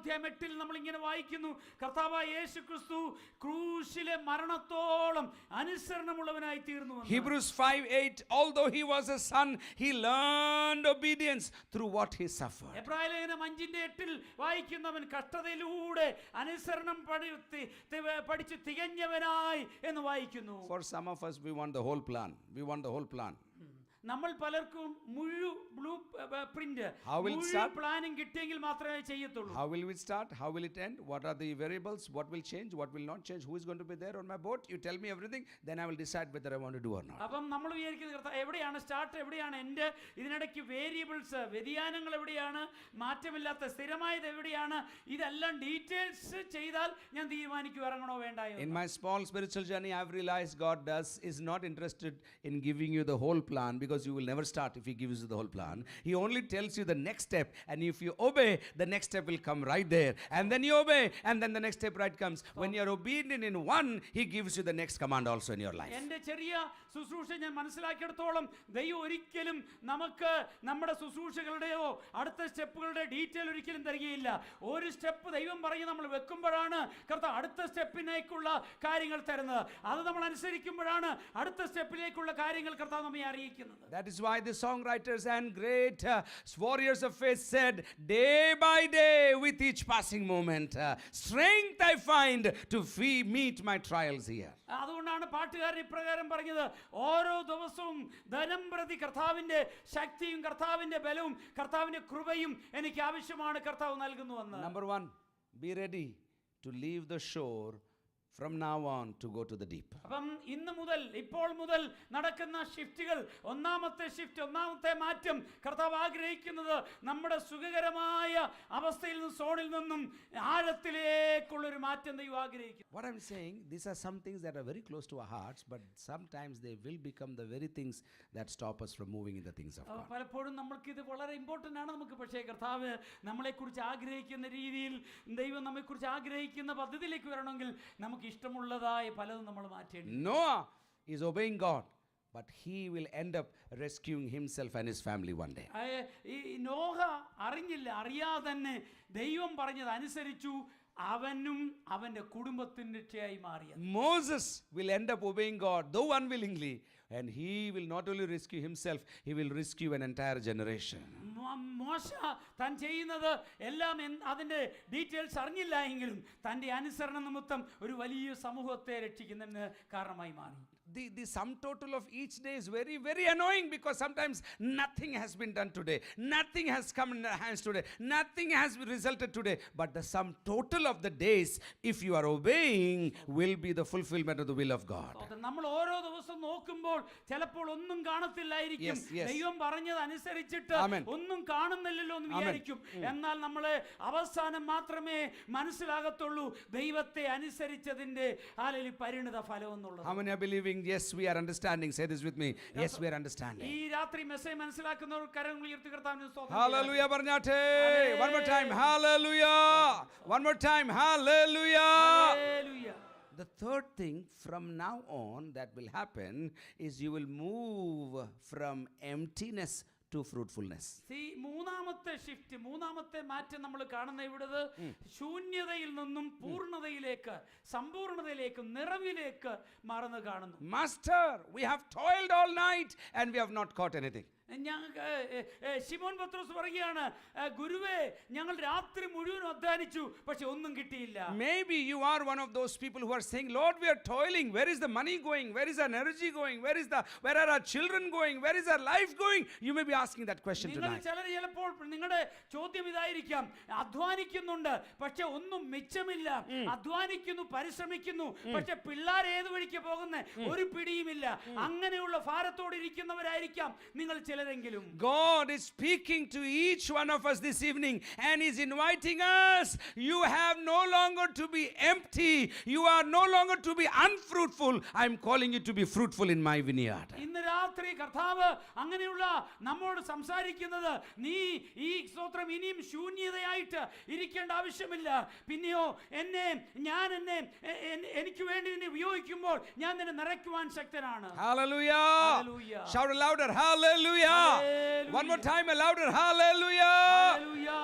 2-ാം നമ്മൾ ഇങ്ങനെ വായിക്കുന്നു, കർത്താവായ യേശുക്രിസ്തു ക്രൂശിലെ മരണത്തോളം അനുസരണമുള്ളവനായി തീർന്നു. Hebrews 5:8, although he was a son, he learned obedience through what he suffered. എബ്രായ ലേഖനം 5:8 വായിക്കുന്നവൻ കഷ്ടതയിലൂടെ അനുസരണം പഠിച്ച് തികഞ്ഞവനായി എന്ന് വായിക്കുന്നു. For some of us, we want the whole plan. We want the whole plan. നമ്മൾ പലർക്കും ബ്ലൂ പ്രിന്റ് പ്ലാനിങ് കിട്ടിയെങ്കിൽ മാത്രമേ ചെയ്യത്തുള്ളൂ. How will we start? How will it end? What are the variables? What will change? What will not change? Who is going to be there on my boat? You tell me everything, then I will decide whether I want to do or not. അപ്പം നമ്മൾ വിചാരിക്കുന്നത് എവിടെയാണ് start, എവിടെയാണ് end, ഇതിനിടയ്ക്ക് variables വ്യതിയാനങ്ങൾ എവിടെയാണ്, മാറ്റമില്ലാത്ത സ്ഥിരമായത് എവിടെയാണ്, ഇതെല്ലാം ഡീറ്റെയിൽസ് ചെയ്താൽ ഞാൻ തീരുമാനിക്കും ഇറങ്ങണോ വേണ്ടായോ. In my small spiritual journey, I have realized God is not interested in giving you the whole plan, because you will never start if he gives you the whole plan. He only tells you the next step, and if you obey, the next step will come right there, and then you obey, and then the next step right comes. When you are obedient in one, he gives you the next command also in your life. എൻ്റെ ചെറിയ ശുശ്രൂഷ ഞാൻ മനസ്സിലാക്കിയെടുത്തോളം ദൈവം ഒരിക്കലും നമുക്ക് നമ്മുടെ ശുശ്രൂഷകളുടെയോ അടുത്ത സ്റ്റെപ്പുകളുടെ detail ഒരിക്കലും തരികയില്ല. ഒരു സ്റ്റെപ്പ് ദൈവം പറഞ്ഞ് നമ്മൾ വെക്കുമ്പോഴാണ് കർത്താവ് അടുത്ത സ്റ്റെപ്പിനേക്കുള്ള കാര്യങ്ങൾ തരുന്നത്. അത് നമ്മൾ അനുസരിക്കുമ്പോഴാണ് അടുത്ത സ്റ്റെപ്പിലേക്കുള്ള കാര്യങ്ങൾ കർത്താവ് നമ്മെ അറിയിക്കുന്നത്. That is why the songwriters and great warriors of faith said, day by day, with each passing moment, strength I find to meet my trials here. അതുകൊണ്ടാണ് പാട്ടുകാരൻ ഇപ്രകാരം പറഞ്ഞത്, ഓരോ ദിവസവും ദിനം പ്രതി കർത്താവിന്റെ ശക്തിയും കർത്താവിന്റെ ബലവും കർത്താവിന്റെ കൃപയും എനിക്ക് ആവശ്യമാണ് കർത്താവ് നൽകുന്നുവെന്ന്. Number 1, be ready to leave the shore from now on to go to the deep. അപ്പം ഇന്ന് മുതൽ, ഇപ്പോൾ മുതൽ നടക്കുന്ന ഷിഫ്റ്റുകൾ, ഒന്നാമത്തെ മാറ്റം കർത്താവ് ആഗ്രഹിക്കുന്നത് നമ്മുടെ സുഖകരമായ അവസ്ഥയിൽ നിന്നും സോണിൽ നിന്നും ആഴത്തിലേക്കുള്ള ഒരു മാറ്റം ദൈവം ആഗ്രഹിക്കുന്നു. What I'm saying, these are some things that are very close to our hearts, but sometimes they will become the very things that stop us from moving in the things of God. പലപ്പോഴും നമ്മൾക്ക് ഇത് വളരെ important ആണ് നമുക്ക്. പക്ഷേ കർത്താവ് നമ്മളെക്കുറിച്ച് ആഗ്രഹിക്കുന്ന രീതിയിൽ, ദൈവം നമ്മെക്കുറിച്ച് ആഗ്രഹിക്കുന്ന പദ്ധതിയിലേക്ക് വരണമെങ്കിൽ നമുക്ക് ഇഷ്ടമുള്ളതായ പലതും നമ്മൾ മാറ്റേണ്ടി. Noah is obeying God, but he will end up rescuing himself and his family one day. ഈ നോഹ അറിയാതെ തന്നെ ദൈവം പറഞ്ഞത് അനുസരിച്ചു, അവനും അവന്റെ കുടുംബത്തിന്റെ രക്ഷയായി മാറിയത്. Moses will end up obeying God, though unwillingly, and he will not only rescue himself, he will rescue an entire generation. മോശ താൻ ചെയ്യുന്നത് എല്ലാം അതിന്റെ ഡീറ്റെയിൽസ് അറിഞ്ഞില്ല എങ്കിലും തന്റെ അനുസരണ നിമിത്തം ഒരു വലിയ സമൂഹത്തെ രക്ഷിക്കുന്നതിന് കാരണമായി മാറി. The sum total of each day is very, very annoying, because sometimes nothing has been done today, nothing has come in our hands today, nothing has resulted today, but the sum total of the days, if you are obeying, will be the fulfillment of the will of God. നമ്മൾ ഓരോ ദിവസം നോക്കുമ്പോൾ ചിലപ്പോൾ ഒന്നും കാണത്തില്ലായിരിക്കും. ദൈവം പറഞ്ഞത് അനുസരിച്ചിട്ട് ഒന്നും കാണുന്നില്ലല്ലോ എന്ന് വിചാരിക്കും. എന്നാൽ നമ്മളെ അവസാനം മാത്രമേ മനസ്സിലാകത്തുള്ളൂ ദൈവത്തെ അനുസരിച്ചതിന്റെ പരിണിത ഫലം എന്നുള്ളത്. How many are believing? Yes, we are understanding. Say this with me. Yes, we are understanding. ഈ രാത്രി മെസ്സേജ് മനസ്സിലാക്കുന്നവർ കരങ്ങൾ ഉയർത്തി കർത്താവിനെ സ്തോത്രം. Hallelujah പറഞ്ഞാട്ടെ. One more time. Hallelujah. One more time. Hallelujah. Hallelujah. The third thing from now on that will happen is you will move from emptiness to fruitfulness. മൂന്നാമത്തെ മാറ്റം നമ്മൾ കാണുന്ന ഇവിടുത്തെ ശൂന്യതയിൽ നിന്നും പൂർണ്ണതയിലേക്ക്, സമ്പൂർണ്ണതയിലേക്ക്, നിറവിലേക്ക് മാറുന്നത് കാണുന്നു. Master, we have toiled all night and we have not caught anything. ശിമോൻ പത്രോസ് പറയുകയാണ്, ഗുരുവേ ഞങ്ങൾ രാത്രി മുഴുവൻ അധ്വാനിച്ചു പക്ഷെ ഒന്നും കിട്ടിയില്ല. Maybe you are one of those people who are saying, Lord, we are toiling. Where is the money going? Where is our energy going? Where are our children going? Where is our life going? You may be asking that question tonight. ചിലപ്പോൾ നിങ്ങളുടെ ചോദ്യം ഇതായിരിക്കാം, അധ്വാനിക്കുന്നുണ്ട് പക്ഷെ ഒന്നും മിച്ചമില്ല, അധ്വാനിക്കുന്നു പരിശ്രമിക്കുന്നു പക്ഷെ പിള്ളേർ ഏത് വഴിക്ക് പോകുന്ന ഒരു പിടിയുമില്ല. അങ്ങനെയുള്ള ഭാരത്തോടെ ഇരിക്കുന്നവരായിരിക്കാം നിങ്ങൾ ചിലരെങ്കിലും. God is speaking to each one of us this evening and is inviting us. You have no longer to be empty. You are no longer to be unfruitful. I am calling you to be fruitful in my vineyard. ഇന്ന് രാത്രി കർത്താവ് അങ്ങനെയുള്ള നമ്മോട് സംസാരിക്കുന്നത്, നീ ഈ സ്തോത്രം ഇനിയും ശൂന്യതയായിട്ട് ഇരിക്കേണ്ട ആവശ്യമില്ല. പിന്നെയോ എനിക്ക് വേണ്ടി നിന്നെ ഉപയോഗിക്കുമ്പോൾ ഞാൻ നിന്നെ നിറയ്ക്കുവാൻ ശക്തനാണ്. Hallelujah. Hallelujah. Shout louder, hallelujah. Hallelujah. One more time, a louder hallelujah. Hallelujah.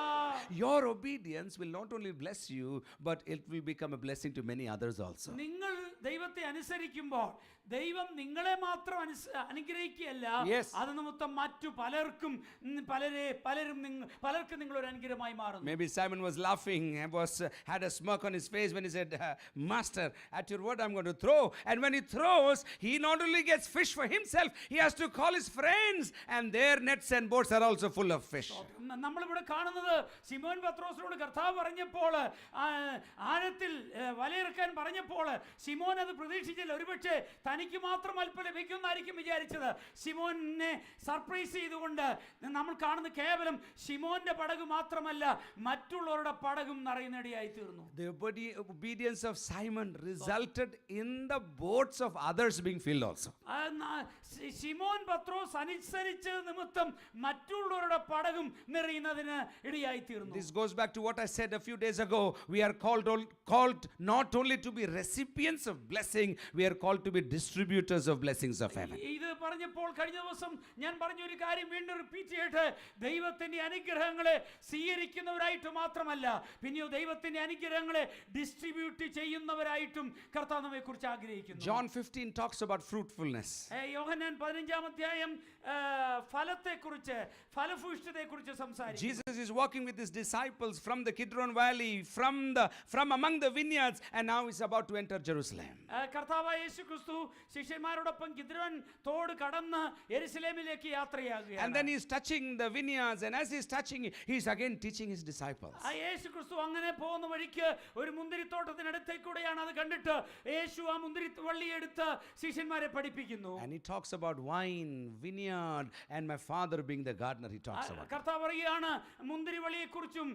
Your obedience will not only bless you, but it will become a blessing to many others also. നിങ്ങൾ ദൈവത്തെ അനുസരിക്കുമ്പോൾ ദൈവം നിങ്ങളെ മാത്രം അനുഗ്രഹിക്കുകയല്ല, Yes. അത് നിമിത്തം മറ്റു പലർക്കും നിങ്ങൾ ഒരു അനുഗ്രഹമായി മാറുന്നു. Maybe Simon was laughing and had a smirk on his face when he said, Master, at your word I'm going to throw. And when he throws, he not only gets fish for himself, he has to call his friends, and their nets and boats are also full of fish. നമ്മളിവിടെ കാണുന്നത് ശിമോൻ പത്രോസിനോട് കർത്താവ് പറഞ്ഞപ്പോൾ, ആഴത്തിൽ വലയിറക്കാൻ പറഞ്ഞപ്പോൾ ശിമോൻ അത് പ്രതീക്ഷിച്ചില്ല. ഒരുപക്ഷെ തനിക്ക് മാത്രം അല്പം ലഭിക്കുമെന്നായിരിക്കും വിചാരിച്ചത്. ശിമോനെ സർപ്രൈസ് ചെയ്തുകൊണ്ട് നമ്മൾ കാണുന്ന കേവലം ശിമോന്റെ പടക് മാത്രമല്ല, മറ്റുള്ളവരുടെ പടകും നിറയുന്നിടയായി തീർന്നു. The obedience of Simon resulted in the boats of others being filled also. ശിമോൻ പത്രോസ് അനുസരിച്ച നിമിത്തം മറ്റുള്ളവരുടെ പടകും നിറയുന്നതിന് ഇടയായി തീർന്നു. This goes back to what I said a few days ago. We are called not only to be recipients of blessing, we are called to be distributors of blessings of heaven. ഇത് പറഞ്ഞപ്പോൾ കഴിഞ്ഞ ദിവസം ഞാൻ പറഞ്ഞ ഒരു കാര്യം വീണ്ടും repeat ചെയ്യട്ടെ. ദൈവത്തിന്റെ അനുഗ്രഹങ്ങളെ സ്വീകരിക്കുന്നവരായിട്ട് മാത്രമല്ല, പിന്നെയോ ദൈവത്തിന്റെ അനുഗ്രഹങ്ങളെ ഡിസ്ട്രിബ്യൂട്ട് ചെയ്യുന്നവരായിട്ടും കർത്താവ് നമ്മെ കുറിച്ച് ആഗ്രഹിക്കുന്നു. John 15 talks about fruitfulness. യോഹന്നാൻ 15-ാം അധ്യായം ഫലത്തെക്കുറിച്ച്, ഫലഭൂയിഷ്ഠതയെക്കുറിച്ച് സംസാരിക്കുന്നു. Jesus is walking with his disciples from the Kidron Valley, from among the vineyards, and now he's about to enter Jerusalem. കർത്താവായ യേശുക്രിസ്തു ശിഷ്യന്മാരോടൊപ്പം കിദ്രോൻ തോട് കടന്ന് യെരുശലേമിലേക്ക് യാത്രയാകുകയാണ്. And then he's touching the vineyards, and as he's touching, he's again teaching his disciples. യേശുക്രിസ്തു അങ്ങനെ പോകുന്ന വഴിക്ക് ഒരു മുന്തിരിത്തോട്ടത്തിനടുത്തേക്കൂടെയാണ് അത് കണ്ടിട്ട് യേശു ആ മുന്തിരിവള്ളി എടുത്ത് ശിഷ്യന്മാരെ പഠിപ്പിക്കുന്നു. And he talks about wine, vineyard, and my Father being the gardener. He talks about. കർത്താവ് പറയുകയാണ് മുന്തിരിവള്ളിയെക്കുറിച്ചും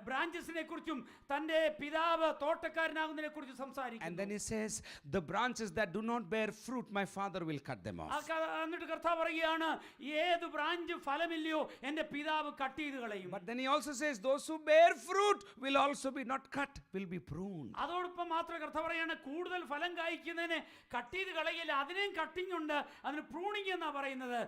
ബ്രാഞ്ചസിനെ കുറിച്ചും തന്റെ പിതാവ് തോട്ടക്കാരനാകുന്നതിനെ കുറിച്ച് സംസാരിക്കുന്നു. And then he says, the branches that do not bear fruit, my Father will cut them off. എന്നിട്ട് കർത്താവ് പറയുകയാണ്, ഏത് ബ്രാഞ്ച് ഫലമില്ലയോ എന്റെ പിതാവ് കട്ട് ചെയ്ത് കളയും. But then he also says, those who bear fruit will also be not cut, will be pruned. അതോടൊപ്പം മാത്രം കർത്താവ് പറയുകയാണ്, കൂടുതൽ ഫലം കായ്ക്കുന്നതിനെ കട്ട് ചെയ്ത് കളയില്ല, അതിനെയും കട്ടിങ് ഉണ്ട്, അതിന് പ്രൂണിങ് എന്നാ പറയുന്നത്.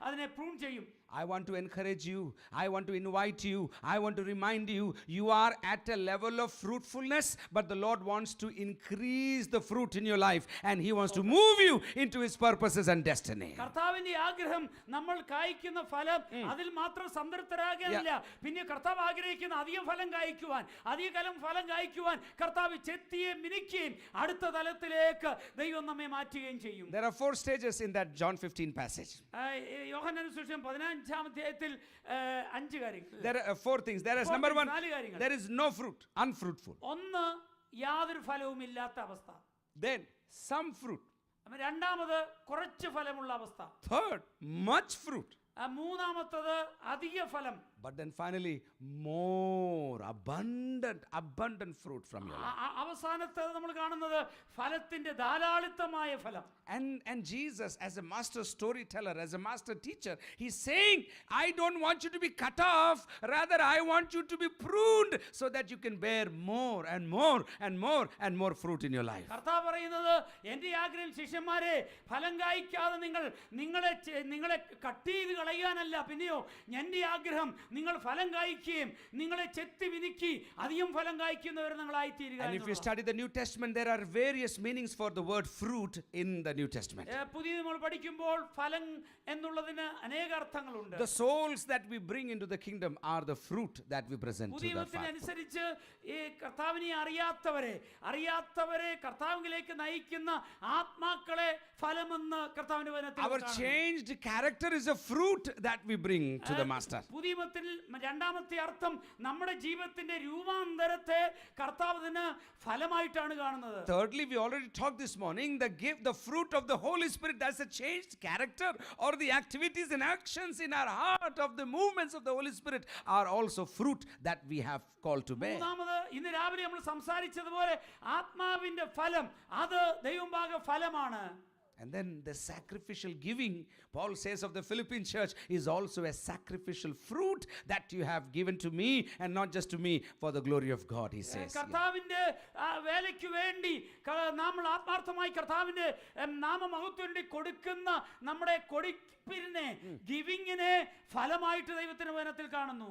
അതിനെ പ്രൂൺ ചെയ്യും. I want to encourage you. I want to invite you. I want to remind you, you are at a level of fruitfulness, but the Lord wants to increase the fruit in your life, and he wants to move you into his purposes and destiny. കർത്താവിന്റെ ആഗ്രഹം നമ്മൾ കായ്ക്കുന്ന ഫലം അതിൽ മാത്രം സംതൃപ്തരാകാനില്ല. പിന്നെ കർത്താവ് ആഗ്രഹിക്കുന്ന അധികം ഫലം കായ്ക്കുവാൻ, അധികം ഫലം കായ്ക്കുവാൻ കർത്താവ് ചെത്തിയെ മിനുക്കുകയും അടുത്ത തലത്തിലേക്ക് ദൈവം നമ്മെ മാറ്റുകയും ചെയ്യും. There are 4 stages in that John 15 passage. യോഹന്നാൻ സുവിശേഷം 15-ാം അധ്യായത്തിൽ 5 കാര്യങ്ങൾ. There are 4 things. There is number 1, there is no fruit, unfruitful. ഒന്ന്, യാതൊരു ഫലവും ഇല്ലാത്ത അവസ്ഥ. Then some fruit. രണ്ടാമത് കുറച്ച് ഫലമുള്ള അവസ്ഥ. Third, much fruit. മൂന്നാമത്തത് അധിക ഫലം. But then finally, more abundant fruit from your life. അവസാനത്തെ നമ്മൾ കാണുന്നത് ഫലത്തിന്റെ ധാരാളിത്തമായ ഫലം. And Jesus, as a master storyteller, as a master teacher, he's saying, I don't want you to be cut off, rather I want you to be pruned so that you can bear more and more and more and more fruit in your life. കർത്താവ് പറയുന്നത്, എന്റെ ആഗ്രഹം ശിഷ്യന്മാരെ ഫലം കായ്ക്കാതെ നിങ്ങളെ cut ചെയ്ത് കളയാനല്ല, പിന്നെയോ എൻ്റെ ആഗ്രഹം നിങ്ങൾ ഫലം കായ്ക്കുകയും നിങ്ങളെ ചെത്തി വിനിക്കി അധികം ഫലം കായ്ക്കുന്നവരെ നിങ്ങളായി തീരുക. And if you study the New Testament, there are various meanings for the word fruit in the New Testament. പുതിയ നമ്മൾ പഠിക്കുമ്പോൾ ഫലം എന്നുള്ളതിന് അനേക അർത്ഥങ്ങളുണ്ട്. The souls that we bring into the kingdom are the fruit that we present to the Father. അനുസരിച്ച് ഈ കർത്താവിനെ അറിയാത്തവരെ കർത്താവിലേക്ക് നയിക്കുന്ന ആത്മാക്കളെ ഫലമെന്ന് കർത്താവിന്റെ വചനത്തിൽ Our changed character is a fruit that we bring to the Master. പുതിയ നിയമത്തിൽ രണ്ടാമത്തെ അർത്ഥം നമ്മുടെ ജീവിതത്തിന്റെ രൂപാന്തരത്തെ കർത്താവിന് ഫലമായിട്ടാണ് കാണുന്നത്. Thirdly, we already talked this morning, the fruit of the Holy Spirit, that's a changed character, or the activities and actions in our heart of the movements of the Holy Spirit are also fruit that we have called to bear. മൂന്നാമത് ഇന്ന് രാവിലെ നമ്മൾ സംസാരിച്ചതുപോലെ ആത്മാവിന്റെ ഫലം അത് ദൈവമുമ്പാകെ ഫലമാണ്. And then the sacrificial giving, Paul says of the Philippine church, is also a sacrificial fruit that you have given to me, and not just to me, for the glory of God, he says. കർത്താവിന്റെ വേലയ്ക്ക് വേണ്ടി നമ്മൾ ആത്മാർത്ഥമായി കർത്താവിന്റെ നാമമഹത്വത്തിന് വേണ്ടി കൊടുക്കുന്ന നമ്മുടെ കൊടുപ്പിനെ ഗിവിങ്ങിനെ ഫലമായിട്ട് ദൈവത്തിന്റെ വചനത്തിൽ കാണുന്നു.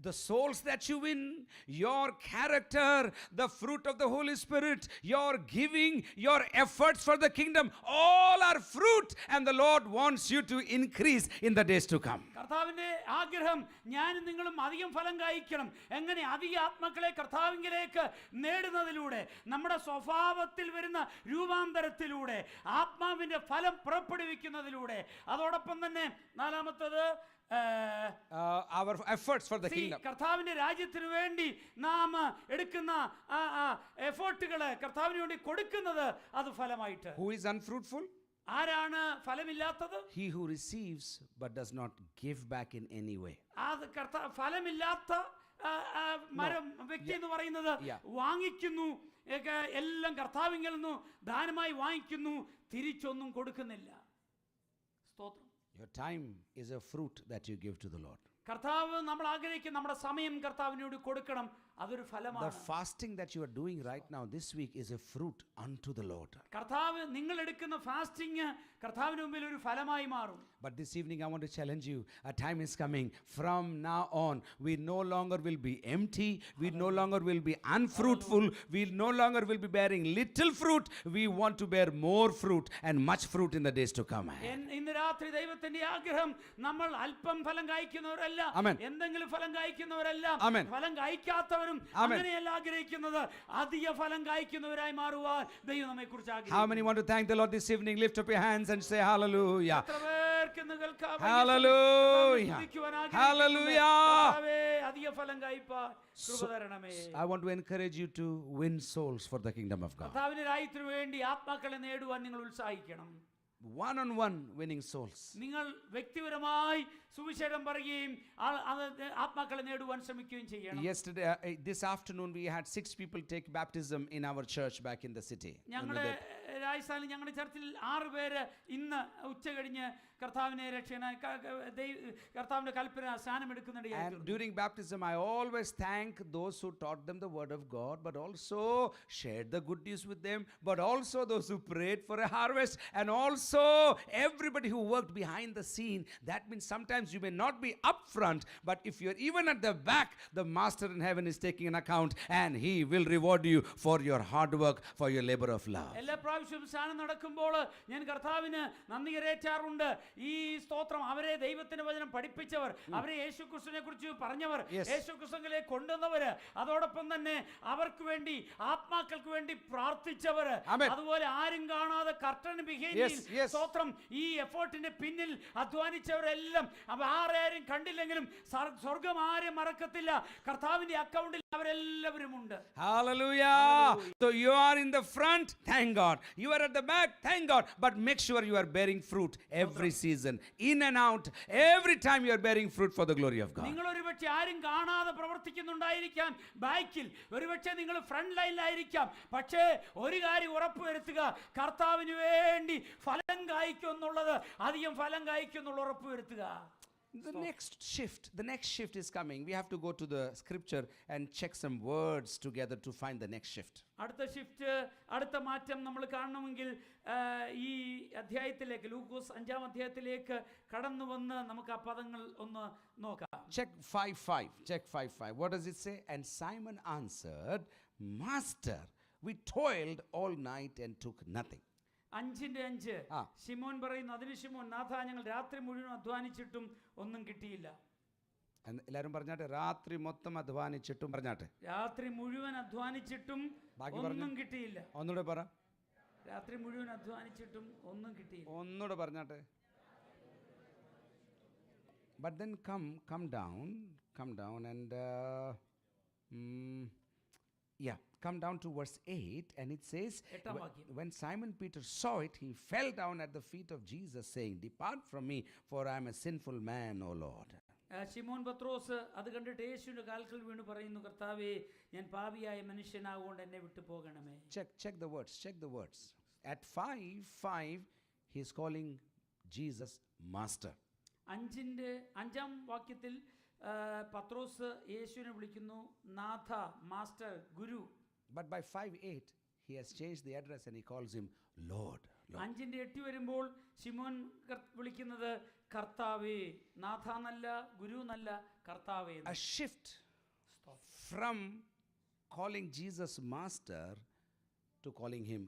The souls that you win, your character, the fruit of the Holy Spirit, your giving, your efforts for the kingdom, all are fruit, and the Lord wants you to increase in the days to come. കർത്താവിന്റെ ആഗ്രഹം ഞാനും നിങ്ങളും അധികം ഫലം കായ്ക്കണം. എങ്ങനെ? അധിക ആത്മാക്കളെ കർത്താവിലേക്ക് നേടുന്നതിലൂടെ, നമ്മുടെ സ്വഭാവത്തിൽ വരുന്ന രൂപാന്തരത്തിലൂടെ, ആത്മാവിന്റെ ഫലം പുറപ്പെടുവിക്കുന്നതിലൂടെ. അതോടൊപ്പം തന്നെ നാലാമത്തേത് our efforts for the kingdom. കർത്താവിന്റെ രാജ്യത്തിന് വേണ്ടി നാം എടുക്കുന്ന എഫോർട്ടുകളെ കർത്താവിന് വേണ്ടി കൊടുക്കുന്നത് അത് ഫലമായിട്ട്. Who is unfruitful? ആരാണ് ഫലമില്ലാത്തത്? He who receives but does not give back in any way. അത് ഫലമില്ലാത്ത വ്യക്തി എന്ന് പറയുന്നത് വാങ്ങിക്കുന്നു, എല്ലാം കർത്താവിങ്കിൽ നിന്ന് ദാനമായി വാങ്ങിക്കുന്നു, തിരിച്ചൊന്നും കൊടുക്കുന്നില്ല. സ്തോത്രം. Your time is a fruit that you give to the Lord. കർത്താവ് നമ്മൾ ആഗ്രഹിക്കുന്ന നമ്മുടെ സമയം കർത്താവിനോട് കൊടുക്കണം, അതൊരു ഫലമാണ്. The fasting that you are doing right now this week is a fruit unto the Lord. കർത്താവ് നിങ്ങൾ എടുക്കുന്ന ഫാസ്റ്റിംഗ് കർത്താവിന് മുമ്പിൽ ഒരു ഫലമായി മാറും. But this evening I want to challenge you. A time is coming. From now on, we no longer will be empty. We no longer will be unfruitful. We no longer will be bearing little fruit. We want to bear more fruit and much fruit in the days to come. ഇന്ന് രാത്രി ദൈവത്തിന്റെ ആഗ്രഹം നമ്മൾ അല്പം ഫലം കായ്ക്കുന്നവരല്ല, എന്തെങ്കിലും ഫലം കായ്ക്കുന്നവരല്ല, ഫലം കായ്ക്കാത്തവരും അങ്ങനെയല്ല ആഗ്രഹിക്കുന്നത്, അധിക ഫലം കായ്ക്കുന്നവരായി മാറുവാൻ ദൈവം നമ്മെ കുറിച്ച് ആഗ്രഹിക്കുന്നു. How many want to thank the Lord this evening? Lift up your hands and say hallelujah. Hallelujah. Hallelujah. അധിക ഫലം കായ്പാൻ കൃപ തരണമേ. I want to encourage you to win souls for the kingdom of God. കർത്താവിന്റെ രാജ്യത്തിന് വേണ്ടി ആത്മാക്കളെ നേടുവാൻ നിങ്ങൾ ഉത്സാഹിക്കണം. One-on-one winning souls. നിങ്ങൾ വ്യക്തിപരമായി സുവിശേഷം പറയുകയും ആത്മാക്കളെ നേടുവാൻ ശ്രമിക്കുകയും ചെയ്യണം. Yesterday, this afternoon, we had 6 people take baptism in our church back in the city. ഞങ്ങളുടെ രാജസ്ഥാനിൽ ഞങ്ങളുടെ ചർച്ചിൽ 6 പേര് ഇന്ന് ഉച്ച കഴിഞ്ഞ് കർത്താവിനെ കർത്താവിന്റെ കൽപ്പന സ്നാനം എടുക്കുന്നുണ്ട്. And during baptism, I always thank those who taught them the word of God, but also shared the good news with them, but also those who prayed for a harvest, and also everybody who worked behind the scene. That means sometimes you may not be up front, but if you're even at the back, the Master in heaven is taking an account, and he will reward you for your hard work, for your labor of love. എല്ലാ പ്രാവശ്യവും സ്നാനം നടക്കുമ്പോൾ ഞാൻ കർത്താവിന് നന്ദി കരേറ്റാറുണ്ട്. ഈ സ്തോത്രം അവരെ ദൈവത്തിന്റെ വചനം പഠിപ്പിച്ചവർ, അവരെ യേശുക്രിസ്തുവിനെ കുറിച്ച് പറഞ്ഞവർ, യേശുക്രിസ്തുവിനെ കൊണ്ടുവന്നവർ, അതോടൊപ്പം തന്നെ അവർക്ക് വേണ്ടി ആത്മാക്കൾക്ക് വേണ്ടി പ്രാർത്ഥിച്ചവർ, അതുപോലെ ആരും കാണാതെ കർട്ടൻ ബിഹൈൻഡിൽ സ്തോത്രം ഈ എഫോർട്ടിന്റെ പിന്നിൽ അധ്വാനിച്ചവരെല്ലാം ആരെയും കണ്ടില്ലെങ്കിലും സ്വർഗം ആരെയും മറക്കത്തില്ല. കർത്താവിന്റെ അക്കൗണ്ടിൽ അവരെല്ലാവരും ഉണ്ട്. Hallelujah. So you are in the front, thank God. You are at the back, thank God. But make sure you are bearing fruit every season, in and out, every time you are bearing fruit for the glory of God. നിങ്ങൾ ഒരുപക്ഷെ ആരും കാണാതെ പ്രവർത്തിക്കുന്നുണ്ടായിരിക്കാം ബാക്കിൽ, ഒരുപക്ഷെ നിങ്ങൾ front ലൈനിലായിരിക്കാം, പക്ഷേ ഒരു കാര്യം ഉറപ്പുവരുത്തുക, കർത്താവിന് വേണ്ടി ഫലം കായ്ക്കുന്നുള്ളത് അധികം ഫലം കായ്ക്കുന്നുള്ള ഉറപ്പുവരുത്തുക. The next shift is coming. We have to go to the scripture and check some words together to find the next shift. അടുത്ത ഷിഫ്റ്റ്, അടുത്ത മാറ്റം നമ്മൾ കാണണമെങ്കിൽ ഈ അധ്യായത്തിലേക്ക്, ലൂക്കോസ് 5-ാം അധ്യായത്തിലേക്ക് കടന്നു വന്ന് നമുക്ക് ആ പദങ്ങൾ ഒന്ന് നോക്കാം. Check 5:5. Check 5:5. What does it say? And Simon answered, Master, we toiled all night and took nothing. 5:5 ശിമോൻ പറയുന്നു, അതിന് ശിമോൻ, നാഥ, ഞങ്ങൾ രാത്രി മുഴുവൻ അധ്വാനിച്ചിട്ടും ഒന്നും കിട്ടിയില്ല. എല്ലാവരും പറഞ്ഞാട്ടെ, രാത്രി മൊത്തം അധ്വാനിച്ചിട്ടും പറഞ്ഞാട്ടെ. രാത്രി മുഴുവൻ അധ്വാനിച്ചിട്ടും ഒന്നും കിട്ടിയില്ല. ഒന്നുകൂടെ പറ. രാത്രി മുഴുവൻ അധ്വാനിച്ചിട്ടും ഒന്നും കിട്ടിയില്ല. ഒന്നുകൂടെ പറഞ്ഞാട്ടെ. But then come down and come down to verse 8, and it says, when Simon Peter saw it, he fell down at the feet of Jesus, saying, Depart from me, for I am a sinful man, O Lord. ശിമോൻ പത്രോസ് അത് കണ്ടിട്ട് യേശുവിന്റെ കാൽക്കൽ വീണ് പറയുന്നു, കർത്താവേ, ഞാൻ പാപിയായ മനുഷ്യനാകൊണ്ട് എന്നെ വിട്ടു പോകണമേ. Check the words. At 5:5 he is calling Jesus master. 5-ാം വാക്യത്തിൽ പത്രോസ് യേശുവിനെ വിളിക്കുന്നു നാഥ, master, Guru. But by 5:8 he has changed the address and he calls him Lord. 5:8 വരുമ്പോൾ ശിമോൻ വിളിക്കുന്നത് കർത്താവേ, നാഥ എന്നല്ല, ഗുരു എന്നല്ല, കർത്താവേ. A shift from calling Jesus master to calling him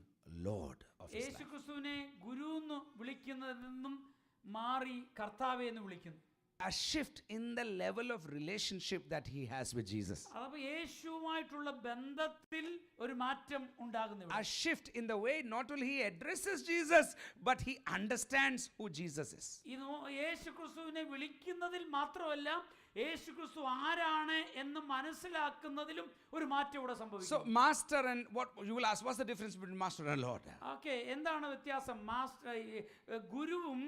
Lord of his life. യേശുക്രിസ്തുവിനെ ഗുരു എന്ന് വിളിക്കുന്നതിൽ നിന്നും മാറി കർത്താവേ എന്ന് വിളിക്കുന്നു. A shift in the level of relationship that he has with Jesus. അപ്പോൾ യേശുവുമായിട്ടുള്ള ബന്ധത്തിൽ ഒരു മാറ്റം ഉണ്ടാകുന്നു. A shift in the way not only he addresses Jesus, but he understands who Jesus is. ഇത് യേശുക്രിസ്തുവിനെ വിളിക്കുന്നതിൽ മാത്രമല്ല, യേശുക്രിസ്തു ആരാണ് എന്ന് മനസ്സിലാക്കുന്നതിലും ഒരു മാറ്റം ഇവിടെ സംഭവിക്കും. So master and what you will ask, what's the difference between master and Lord? Okay, എന്താണ് വ്യത്യാസം? മാസ്റ്റർ, ഗുരുവും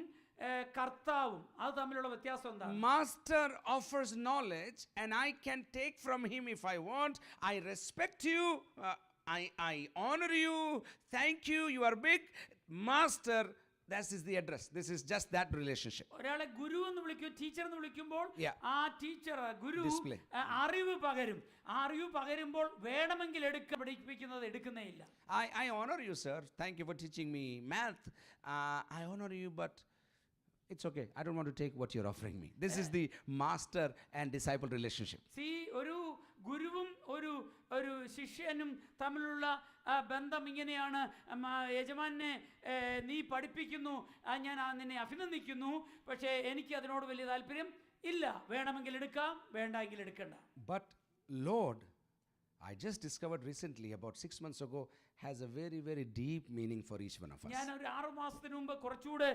കർത്താവും, അത് തമ്മിലുള്ള വ്യത്യാസം എന്താണ്? Master offers knowledge and I can take from him if I want. I respect you, I honor you, thank you, you are big. Master, that is the address. This is just that relationship. ഒരാളെ ഗുരു എന്ന് വിളിക്കും, teacher എന്ന് വിളിക്കുമ്പോൾ ആ teacher, ഗുരു അറിവ് പകരും. അറിവ് പകരുമ്പോൾ വേണമെങ്കിൽ പഠിപ്പിക്കുന്നത് എടുക്കുന്നേ ഇല്ല. I honor you, sir. Thank you for teaching me math. I honor you, but it's okay. I don't want to take what you're offering me. This is the master and disciple relationship. See, ഒരു ഗുരുവും ഒരു ശിഷ്യനും തമ്മിലുള്ള ബന്ധം ഇങ്ങനെയാണ്. യജമാനെ നീ പഠിപ്പിക്കുന്നു, ഞാൻ നിന്നെ അഭിനന്ദിക്കുന്നു, പക്ഷേ എനിക്ക് അതിനോട് വലിയ താല്പര്യം ഇല്ല. വേണമെങ്കിൽ എടുക്കാം, വേണ്ടെങ്കിൽ എടുക്കണ്ട. But Lord, I just discovered recently, about 6 months ago, has a very, very deep meaning for each one of us. ഞാൻ ഒരു 6 മാസത്തിന് മുമ്പ് കുറച്ചുകൂടെ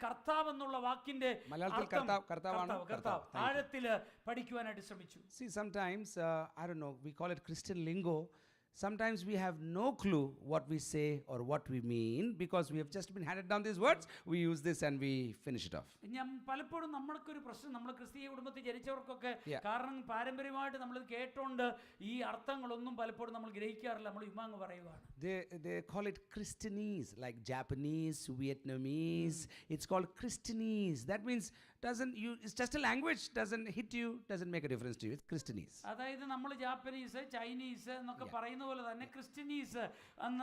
കർത്താവ് എന്നുള്ള വാക്കിന്റെ കർത്താവ് ആഴത്തിൽ പഠിക്കുവാനായിട്ട് ശ്രമിച്ചു. See, sometimes I don't know, we call it Christian lingo. Sometimes we have no clue what we say or what we mean because we have just been handed down these words. We use this and we finish it off. ഞാൻ പലപ്പോഴും നമ്മൾക്കൊരു പ്രശ്നം, നമ്മൾ ക്രിസ്തീയ കുടുംബത്തിൽ ജനിച്ചവർക്കൊക്കെ, കാരണം പാരമ്പര്യമായിട്ട് നമ്മൾ കേട്ടോണ്ട് ഈ അർത്ഥങ്ങളൊന്നും പലപ്പോഴും നമ്മൾ ഗ്രഹിക്കാറില്ല, നമ്മൾ ഇമാങ്ങ് പറയുവാണ്. They call it Christianese, like Japanese, Vietnamese. It's called Christianese. That means it's just a language, doesn't hit you, doesn't make a difference to you. It's Christianese. അതായത് നമ്മൾ ജാപ്പനീസ്, ചൈനീസ് എന്നൊക്കെ പറയുന്ന പോലെ തന്നെ ക്രിസ്ത്യനീസ് എന്ന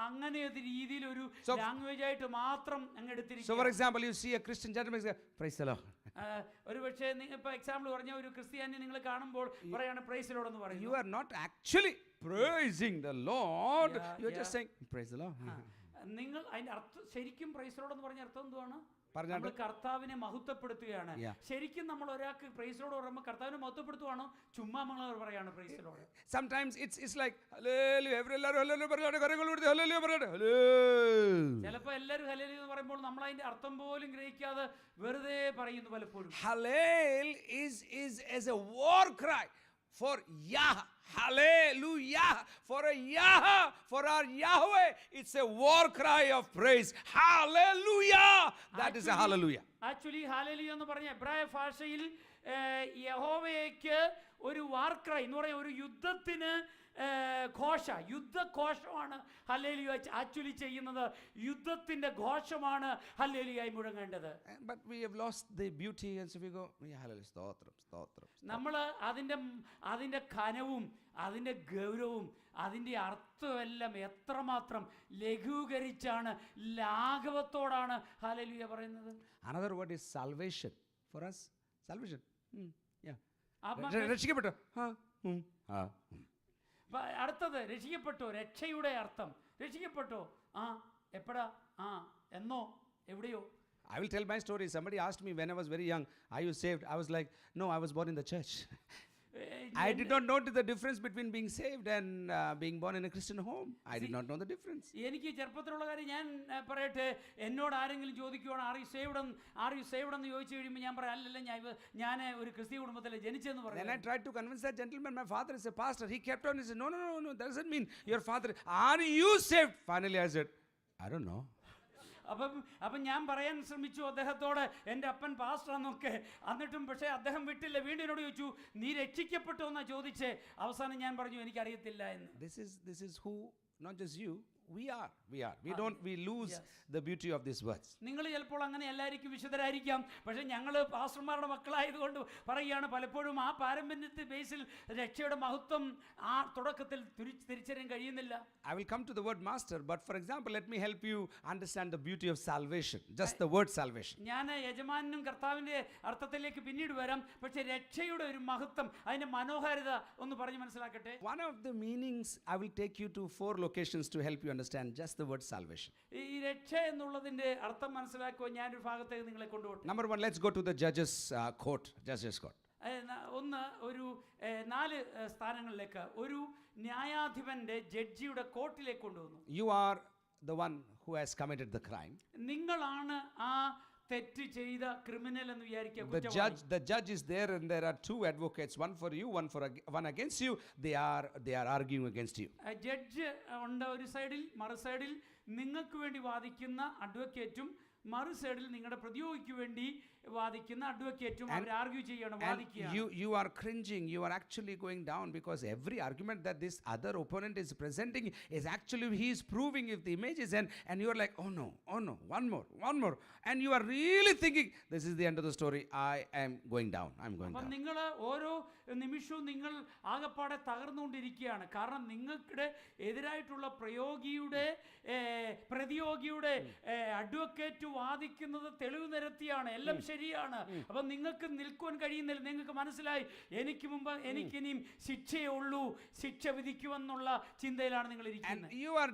അങ്ങനെ ഒരു രീതിയിൽ ഒരു ലാംഗ്വേജ് ആയിട്ട് മാത്രം അങ്ങ് എടുത്തിരിക്കുന്നു. So for example, you see a Christian gentleman say, praise the Lord. ഒരു പക്ഷേ ഇപ്പോൾ എക്സാമ്പിൾ പറഞ്ഞ ഒരു ക്രിസ്ത്യാനി നിങ്ങൾ കാണുമ്പോൾ പറയാണ് പ്രൈസ് ദി ലോർഡ് എന്ന് പറയുന്നു. You are not actually praising the Lord. You are just saying praise the Lord. നിങ്ങൾ അതിന്റെ അർത്ഥം ശരിക്കും പ്രൈസ് ദി ലോർഡ് എന്ന് പറഞ്ഞ അർത്ഥം എന്തുവാണ്? നമ്മൾ കർത്താവിനെ മഹത്വപ്പെടുത്തുകയാണ്. ശരിക്കും നമ്മൾ ഒരാൾക്ക് പ്രൈസ് ദി ലോർഡ് പറയുമ്പോൾ കർത്താവിനെ മഹത്വപ്പെടുത്തുവാണോ, ചുമ്മാ നമ്മൾ പറയാണ് praise the Lord? Sometimes it's like hallelujah, everyone ചിലപ്പോൾ എല്ലാവരും ഹല്ലേലൂയ എന്ന് പറയുമ്പോൾ നമ്മൾ അതിന്റെ അർത്ഥം പോലും ഗ്രഹിക്കാതെ വെറുതെ പറയുന്നു പലപ്പോഴും. Hallel is a war cry for Yah. Hallelujah, for our Yahweh, it's a war cry of praise. Hallelujah, that is a hallelujah. Actually hallelujah എന്ന് പറഞ്ഞ എബ്രായ ഭാഷയിൽ യഹോവയ്ക്ക് ഒരു വാർക്രൈ എന്ന് പറയാം, ഒരു യുദ്ധത്തിന് യുദ്ധഘോഷമാണ് ഹല്ലേലൂയ ആക്ച്വലി ചെയ്യുന്നത്. യുദ്ധത്തിന്റെ ഘോഷമാണ് ഹല്ലേലൂയായി മുഴങ്ങേണ്ടത്. But we have lost the beauty, and so we go, yeah, hallelujah, സ്തോത്രം, സ്തോത്രം. നമ്മൾ അതിൻ്റെ ഘനവും അതിൻ്റെ ഗൗരവവും അതിൻ്റെ അർത്ഥമെല്ലാം എത്രമാത്രം ലഘൂകരിച്ചാണ്, ലാഘവത്തോടാണ് ഹല്ലേലൂയ പറയുന്നത്. Another word is salvation for us. Salvation. Yeah. ആ രക്ഷിക്കപ്പെട്ടോ. അടുത്തത് രക്ഷിക്കപ്പെട്ടോ, രക്ഷയുടെ അർത്ഥം. രക്ഷിക്കപ്പെട്ടോ, എപ്പോഴാ, എന്നോ, എവിടെയോ. I will tell my story. Somebody asked me when I was very young, are you saved? I was like, no, I was born in the church. I did not know the difference between being saved and being born in a Christian home. I did not know the difference. എനിക്ക് ചെറുപ്പത്തിലുള്ള കാര്യം ഞാൻ പറയട്ടെ. എന്നോട് ആരെങ്കിലും ചോദിക്കുവാണ് are you saved എന്ന് ചോദിച്ചു കഴിയുമ്പോൾ ഞാൻ പറയാം, അല്ലല്ല, ഞാൻ ഒരു ക്രിസ്തീയ കുടുംബത്തിൽ ജനിച്ചെന്ന് പറഞ്ഞു. Then I tried to convince that gentleman, my father is a pastor. He kept on, he said, no, that doesn't mean your father. Are you saved? Finally I said, I don't know. അപ്പം ഞാൻ പറയാൻ ശ്രമിച്ചു അദ്ദേഹത്തോട്, എൻ്റെ അപ്പൻ പാസ്റ്ററാന്നൊക്കെ. എന്നിട്ടും പക്ഷേ അദ്ദേഹം വിട്ടില്ല. വീണ്ടും എന്നോട് ചോദിച്ചു, നീ രക്ഷിക്കപ്പെട്ടോ എന്നാ ചോദിച്ചേ. അവസാനം ഞാൻ പറഞ്ഞു, എനിക്കറിയത്തില്ല എന്ന്. This is who, not just you, we are. We lose the beauty of these words. നിങ്ങൾ ചിലപ്പോൾ അങ്ങനെ എല്ലാവർക്കും വിശുദ്ധരായിരിക്കാം. പക്ഷേ ഞങ്ങൾ പാസ്റ്റർമാരുടെ മക്കളായതുകൊണ്ട് പറയുകയാണ്, പലപ്പോഴും ആ പാരമ്പര്യത്തെ ബേസിൽ രക്ഷയുടെ മഹത്വം ആ തുടക്കത്തിൽ തിരിച്ചറിയാൻ കഴിയുന്നില്ല. I will come to the word master, but for example, let me help you understand the beauty of salvation. Just the word salvation. ഞാൻ യജമാനും കർത്താവിൻ്റെ അർത്ഥത്തിലേക്ക് പിന്നീട് വരാം. പക്ഷേ രക്ഷയുടെ ഒരു മഹത്വം, അതിൻ്റെ മനോഹാരിത ഒന്ന് പറഞ്ഞ് മനസ്സിലാക്കട്ടെ. One of the meanings, I will take you to 4 locations to help you understand just the word salvation. ഈ രക്ഷ എന്നുള്ളതിന്റെ അർത്ഥം മനസ്സിലാക്കുവാൻ ഞാൻ ഒരു ഭാഗത്തേക്ക് നിങ്ങളെ കൊണ്ടുപോട്ടെ. Number 1, let's go to the judges court. ഒന്ന് ഒരു 4 സ്ഥാനങ്ങളിലേക്ക്, ഒരു ന്യായാധിപന്റെ ജഡ്ജിയുടെ കോർട്ടിലേക്ക് കൊണ്ടുവന്നു. You are the one who has committed the crime. നിങ്ങളാണ് ആ തെറ്റ് ചെയ്ത ക്രിമിനൽ എന്ന് വിചാരിക്കുക. The judge is there and there are 2 advocates, one for you, one against you. They are arguing against you. Judge ഉണ്ട് ഒരു സൈഡിൽ, മറു സൈഡിൽ നിങ്ങൾക്ക് വേണ്ടി വാദിക്കുന്ന അഡ്വക്കേറ്റും, മറു സൈഡിൽ നിങ്ങളുടെ പ്രതിയോഗിക്ക് വേണ്ടി വാദിക്കുന്ന അഡ്വക്കേറ്റും അവർ ആർഗ്യൂ ചെയ്യണം, വാദിക്കുകയാണ്. You are cringing, you are actually going down, because every argument that this other opponent is presenting is actually he is proving if the image is and you are like, oh no, one more, and you are really thinking this is the end of the story, I am going down. അപ്പോൾ നിങ്ങൾ ഓരോ നിമിഷവും നിങ്ങൾ ആകപ്പാടെ തകർന്നുകൊണ്ടിരിക്കുകയാണ്. കാരണം നിങ്ങളുടെ എതിരായിട്ടുള്ള പ്രതിയോഗിയുടെ advocate വാദിക്കുന്നത് തെളിവ് നിരത്തിയാണ്, എല്ലാം ശരിയാണ്. അപ്പം നിങ്ങൾക്ക് നിൽക്കുവാൻ കഴിയുന്നില്ല. നിങ്ങൾക്ക് മനസ്സിലായി, എനിക്കിനിയും ശിക്ഷയേ ഉള്ളൂ, ശിക്ഷ വിധിക്കുമെന്നുള്ള ചിന്തയിലാണ് നിങ്ങൾ ഇരിക്കുന്നത്. And you are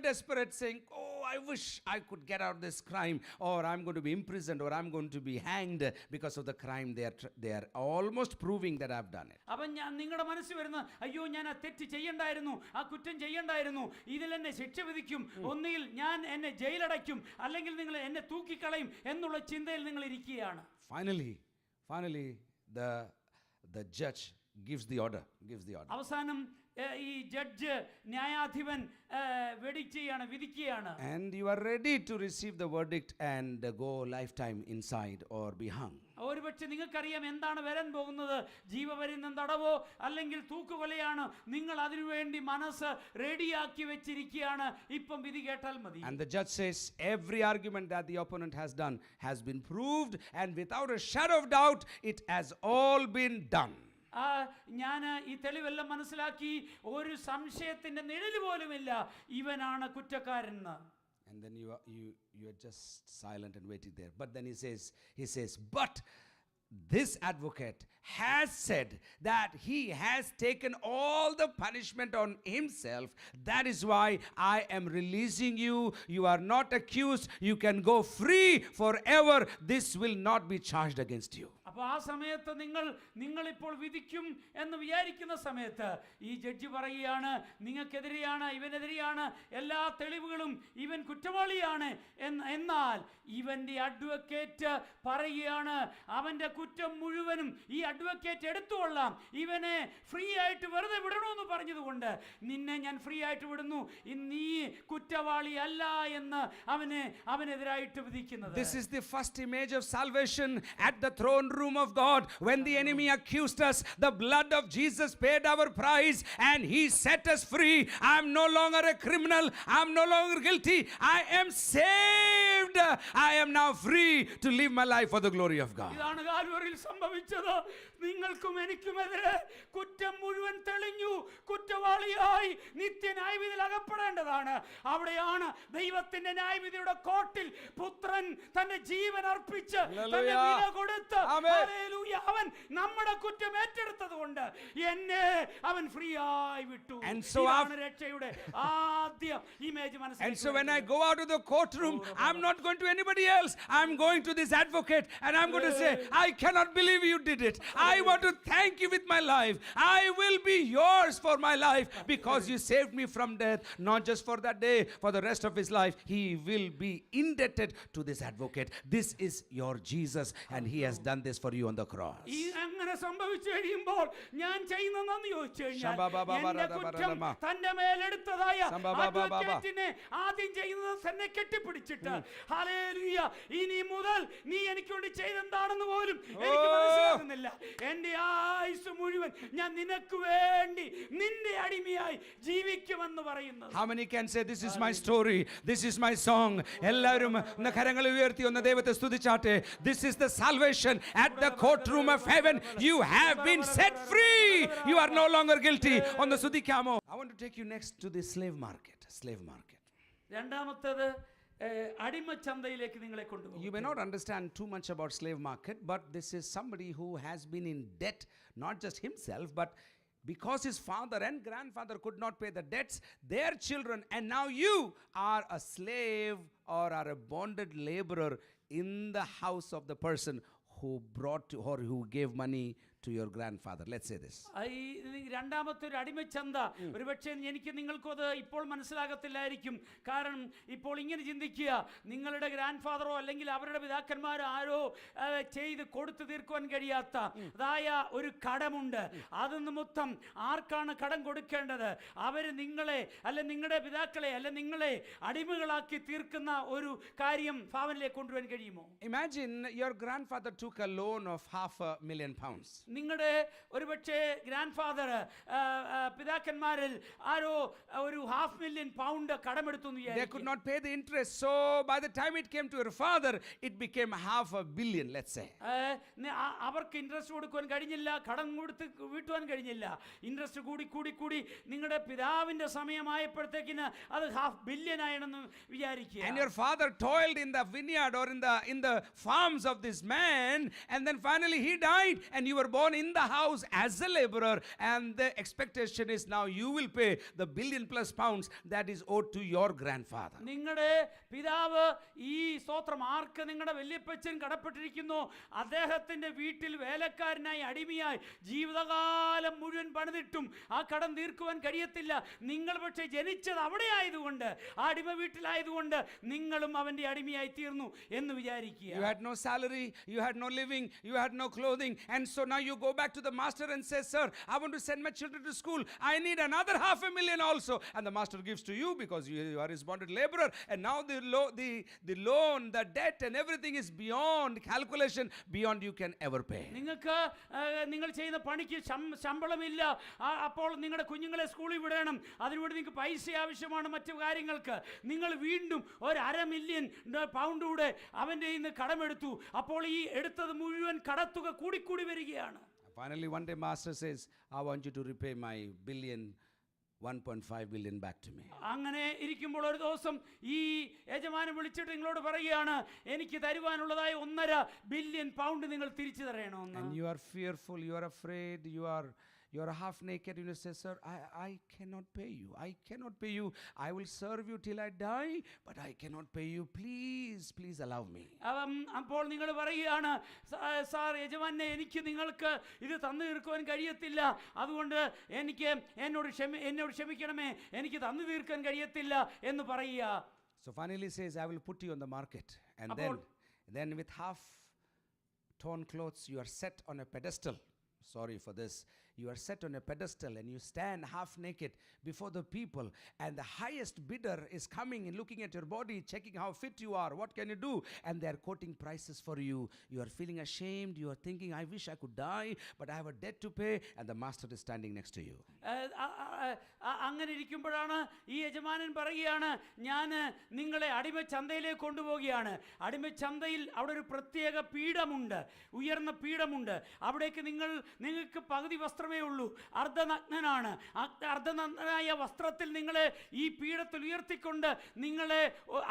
desperate saying, oh, I wish I could get out of this crime, or I'm going to be imprisoned, or I'm going to be hanged because of the crime they are almost proving that I've done it. അപ്പം നിങ്ങളുടെ മനസ്സിൽ വരുന്ന, അയ്യോ ഞാൻ ആ തെറ്റ് ചെയ്യണ്ടായിരുന്നു, ആ കുറ്റം ചെയ്യണ്ടായിരുന്നു, ഇതിൽ എന്നെ ശിക്ഷ വിധിക്കും, ഒന്നുകിൽ ഞാൻ എന്നെ ജയിലടയ്ക്കും, അല്ലെങ്കിൽ നിങ്ങൾ എന്നെ തൂക്കിക്കളയും എന്നുള്ള ചിന്തയിൽ നിങ്ങൾ ഇരിക്കുകയാണ്. Finally the judge gives the order. അവസാനം ഈ ജഡ്ജ്, ന്യായാധിപൻ വിധിക്കുകയാണ്. And you are ready to receive the verdict and go lifetime inside or be hung. ഒരുപക്ഷെ നിങ്ങൾക്കറിയാം എന്താണ് വരാൻ പോകുന്നത്, ജീവപര്യന്തം തടവോ അല്ലെങ്കിൽ തൂക്കുകൊലയാണ്. നിങ്ങൾ അതിനുവേണ്ടി മനസ്സ് റെഡിയാക്കി വെച്ചിരിക്കുകയാണ്, ഇപ്പം വിധി കേട്ടാൽ മതി. And the judge says every argument that the opponent has done has been proved, and without a shadow of doubt it has all been done. ഞാൻ ഈ തെളിവെല്ലാം മനസ്സിലാക്കി, ഒരു സംശയത്തിന്റെ നിഴല് പോലുമില്ല, ഇവനാണ് കുറ്റക്കാരൻ. And then you are just silent and waiting there. But then he says, but this advocate has said that he has taken all the punishment on himself. That is why I am releasing you. You are not accused. You can go free forever. This will not be charged against you. അപ്പോൾ ആ സമയത്ത് നിങ്ങളിപ്പോൾ വിധിക്കും എന്ന് വിചാരിക്കുന്ന സമയത്ത് ഈ judge പറയുകയാണ്, നിങ്ങൾക്കെതിരെയാണ്, ഇവനെതിരെയാണ് എല്ലാ തെളിവുകളും, ഇവൻ കുറ്റവാളിയാണ്. എന്നാൽ ഇവന്റെ അഡ്വക്കേറ്റ് പറയുകയാണ്, അവന്റെ കുറ്റം മുഴുവനും ഈ അഡ്വക്കേറ്റ് എടുത്തുകൊള്ളാം, ഇവനെ ഫ്രീ ആയിട്ട് വെറുതെ വിടണമെന്ന് പറഞ്ഞതുകൊണ്ട് നിന്നെ ഞാൻ ഫ്രീ ആയിട്ട് വിടുന്നു, നീ കുറ്റവാളി അല്ല എന്ന് അവനെതിരായിട്ട് വിധിക്കുന്നത്. This is the first image of salvation at the throne room courtroom of God, when the enemy accused us, the blood of Jesus paid our price and he set us free. I'm no longer a criminal. I'm no longer guilty. I am saved. I am now free to live my life for the glory of God. ഇതാണ് കാൽവറിയിൽ സംഭവിച്ചത്. നിങ്ങൾക്കും എനിക്കുമെതിരെ കുറ്റം മുഴുവൻ തെളിഞ്ഞു. കുറ്റവാളിയായി നിത്യന്യായവിധിയിൽ അകപ്പെടേണ്ടതാണ്. അവിടെയാണ് ദൈവത്തിന്റെ ന്യായവിധിയുടെ കോർട്ടിൽ പുത്രൻ തന്റെ ജീവൻ അർപ്പിച്ച് തന്റെ വില കൊടുത്ത് ഹല്ലേലൂയ അവൻ നമ്മുടെ കുറ്റം ഏറ്റെടുത്തത് കൊണ്ട് എന്നെ അവൻ ഫ്രീ ആയി വിട്ടു. ഇതാണ് രക്ഷയുടെ ആദ്യ ഇമേജ് മനസ്സിലാക്കുക. And so when I go out of the courtroom, I'm not going to anybody else. I'm going to this advocate and I'm going to say, I cannot believe you did it. I want to thank you with my life. I will be yours for my life because you saved me from death. Not just for that day, for the rest of his life. He will be indebted to this advocate. This is your Jesus and he has done this for you on the cross. ഈ അങ്ങനെ സംഭവിച്ചു കഴിയുമ്പോൾ ഞാൻ ചെയ്യുന്നതെന്ന് ചോദിച്ചു കഴിഞ്ഞാൽ എന്റെ കുറ്റം തന്റെ മേലെടുത്തതായ അഡ്വക്കേറ്റിനെ ആദ്യം ചെയ്യുന്നത് തന്നെ കെട്ടിപ്പിടിച്ചിട്ട് ഹല്ലേലൂയ ഇനി മുതൽ നീ എനിക്ക് വേണ്ടി ചെയ്തെന്താണെന്ന് പോലും എനിക്ക് മനസ്സിലാകുന്നില്ല. എന്റെ ആയുസ് മുഴുവൻ ഞാൻ നിനക്ക് വേണ്ടി നിന്റെ അടിമയായി ജീവിക്കുമെന്ന് പറയുന്നത്. How many can say this is my story, this is my song? എല്ലാവരും കരങ്ങൾ ഉയർത്തി ഒന്ന് ദൈവത്തെ സ്തുതിച്ചാട്ടെ. This is the salvation at the courtroom of heaven. You have been set free. You are no longer guilty. ഒന്ന് സ്തുതിക്കാമോ? I want to take you next to the slave market. രണ്ടാമത്തേത് അടിമച്ചന്തയിലേക്ക് നിങ്ങളെ കൊണ്ടുപോകും. You may not understand too much about slave market, but this is somebody who has been in debt, not just himself, but because his father and grandfather could not pay the debts, their children, and now you are a slave or are a bonded laborer in the house of the person who brought to, or who gave money to your grandfather. Let's say this. രണ്ടാമത്തെ ഒരു അടിമച്ചന്ത ഒരുപക്ഷെ എനിക്ക് നിങ്ങൾക്കത് ഇപ്പോൾ മനസ്സിലാകത്തില്ലായിരിക്കും. കാരണം ഇപ്പോൾ ഇങ്ങനെ ചിന്തിക്കുക, നിങ്ങളുടെ ഗ്രാൻഡ് ഫാദറോ അല്ലെങ്കിൽ അവരുടെ പിതാക്കന്മാരോ ആരോ ചെയ്ത് കൊടുത്തു തീർക്കുവാൻ കഴിയാത്ത അതായ ഒരു കടമുണ്ട്. അത് നിമിത്തം ആർക്കാണ് കടം കൊടുക്കേണ്ടത്? അവർ നിങ്ങളെ അല്ല നിങ്ങളുടെ പിതാക്കളെ അല്ല നിങ്ങളെ അടിമകളാക്കി തീർക്കുന്ന ഒരു കാര്യം ഭാവനയിലേക്ക് കൊണ്ടുവരാൻ കഴിയുമോ? Imagine your grandfather took a loan of £500,000. നിങ്ങളുടെ ഒരുപക്ഷെ ഗ്രാൻഡ് ഫാദർ പിതാക്കന്മാരിൽ ആരോ ഒരു £500,000 കടമെടുത്തു. They could not pay the interest, so by the time it came to your father, it became $500 million, let's say. അവർക്ക് ഇൻട്രസ്റ്റ് കൊടുക്കാൻ കഴിഞ്ഞില്ല, കടം കൊടുത്ത് വീട്ടുവാൻ കഴിഞ്ഞില്ല. ഇൻട്രസ്റ്റ് കൂടി കൂടി കൂടി നിങ്ങളുടെ പിതാവിന്റെ സമയമായപ്പോഴത്തേക്കിന് അത് $500 million ആയെന്ന് വിചാരിക്കുക. And your father toiled in the vineyard or in the farms of this man, and then finally he died, and you were born in the house as a laborer, and the expectation is now you will pay the £1 billion+ that is owed to your grandfather. നിങ്ങളുടെ പിതാവ് ഈ സ്തോത്രം ആർക്ക് നിങ്ങളുടെ വല്യപ്പച്ചൻ കടപ്പെട്ടിരിക്കുന്നു, അദ്ദേഹത്തിന്റെ വീട്ടിൽ വേലക്കാരനായി അടിമയായി ജീവിതകാലം മുഴുവൻ പണിതിട്ടും ആ കടം തീർക്കുവാൻ കഴിയത്തില്ല. നിങ്ങൾ പക്ഷേ ജനിച്ചത് അവിടെ ആയതുകൊണ്ട് ആ അടിമ വീട്ടിലായതുകൊണ്ട് നിങ്ങളും അവന്റെ അടിമയായി തീർന്നു എന്ന് വിചാരിക്കുക. You had no salary, you had no living, you had no clothing, and so now you go back to the master and say, sir, I want to send my children to school, I need another $500,000 also, and the master gives to you because you are his bonded laborer, and now the loan, the debt and everything is beyond calculation, beyond you can ever pay. നിങ്ങൾക്ക് നിങ്ങൾ ചെയ്യുന്ന പണിക്ക് ശമ്പളമില്ല, അപ്പോൾ നിങ്ങളുടെ കുഞ്ഞുങ്ങളെ സ്കൂളിൽ വിടണം, അതിനുവേണ്ടി നിങ്ങൾക്ക് പൈസ ആവശ്യമാണ് മറ്റു കാര്യങ്ങൾക്ക്. നിങ്ങൾ വീണ്ടും ഒരു £500,000 കൂടെ അവൻ്റെ കയ്യിൽ നിന്ന് കടമെടുത്തു. അപ്പോൾ ഈ എടുത്തത് മുഴുവൻ കടത്തുക കൂടിക്കൂടി വരികയാണ്. Finally one day master says, I want you to repay my $1.5 billion back to me. അങ്ങനെ ഇരിക്കുമ്പോൾ ഒരു ദിവസം ഈ യജമാനൻ വിളിച്ചിട്ട് നിങ്ങളോട് പറയുകയാണ്, എനിക്ക് തരുവാനുള്ളതായ £1.5 ബില്യൺ നിങ്ങൾ തിരിച്ചു തരണമെന്ന്. And you are fearful, you are afraid, you are half naked, you say, sir, I cannot pay you, I will serve you till I die, but I cannot pay you, please allow me. അപ്പോൾ നിങ്ങൾ പറയുകയാണ്, sir യജമാനെ എനിക്ക് നിങ്ങൾക്ക് ഇത് തന്നു തീർക്കുവാൻ കഴിയത്തില്ല, അതുകൊണ്ട് എന്നോട് ക്ഷമിക്കണമേ, എനിക്ക് തന്നു തീർക്കാൻ കഴിയത്തില്ല എന്ന് പറയുക. So finally he says, I will put you on the market, and then with half torn clothes you are set on a pedestal. Sorry for this. You are set on a pedestal and you stand half naked before the people, and the highest bidder is coming and looking at your body, checking how fit you are, what can you do, and they are quoting prices for you. You are feeling ashamed, you are thinking, I wish I could die, but I have a debt to pay, and the master is standing next to you. അങ്ങനെ ഇരിക്കുമ്പോഴാണ് ഈ യജമാനൻ പറയുകയാണ്, ഞാൻ നിങ്ങളെ അടിമച്ചന്തയിലേക്ക് കൊണ്ടുപോവുകയാണ്. അടിമച്ചന്തയിൽ അവിടെ ഒരു പ്രത്യേക പീഠമുണ്ട്, ഉയർന്ന പീഠമുണ്ട്. അവിടേക്ക് നിങ്ങൾക്ക് പകുതി വസ്ത്രമേ ഉള്ളൂ, അർദ്ധനഗ്നനാണ്. അർദ്ധനഗ്നനായ വസ്ത്രത്തിൽ നിങ്ങളെ ഈ പീഠത്തിൽ ഉയർത്തിക്കൊണ്ട് നിങ്ങളെ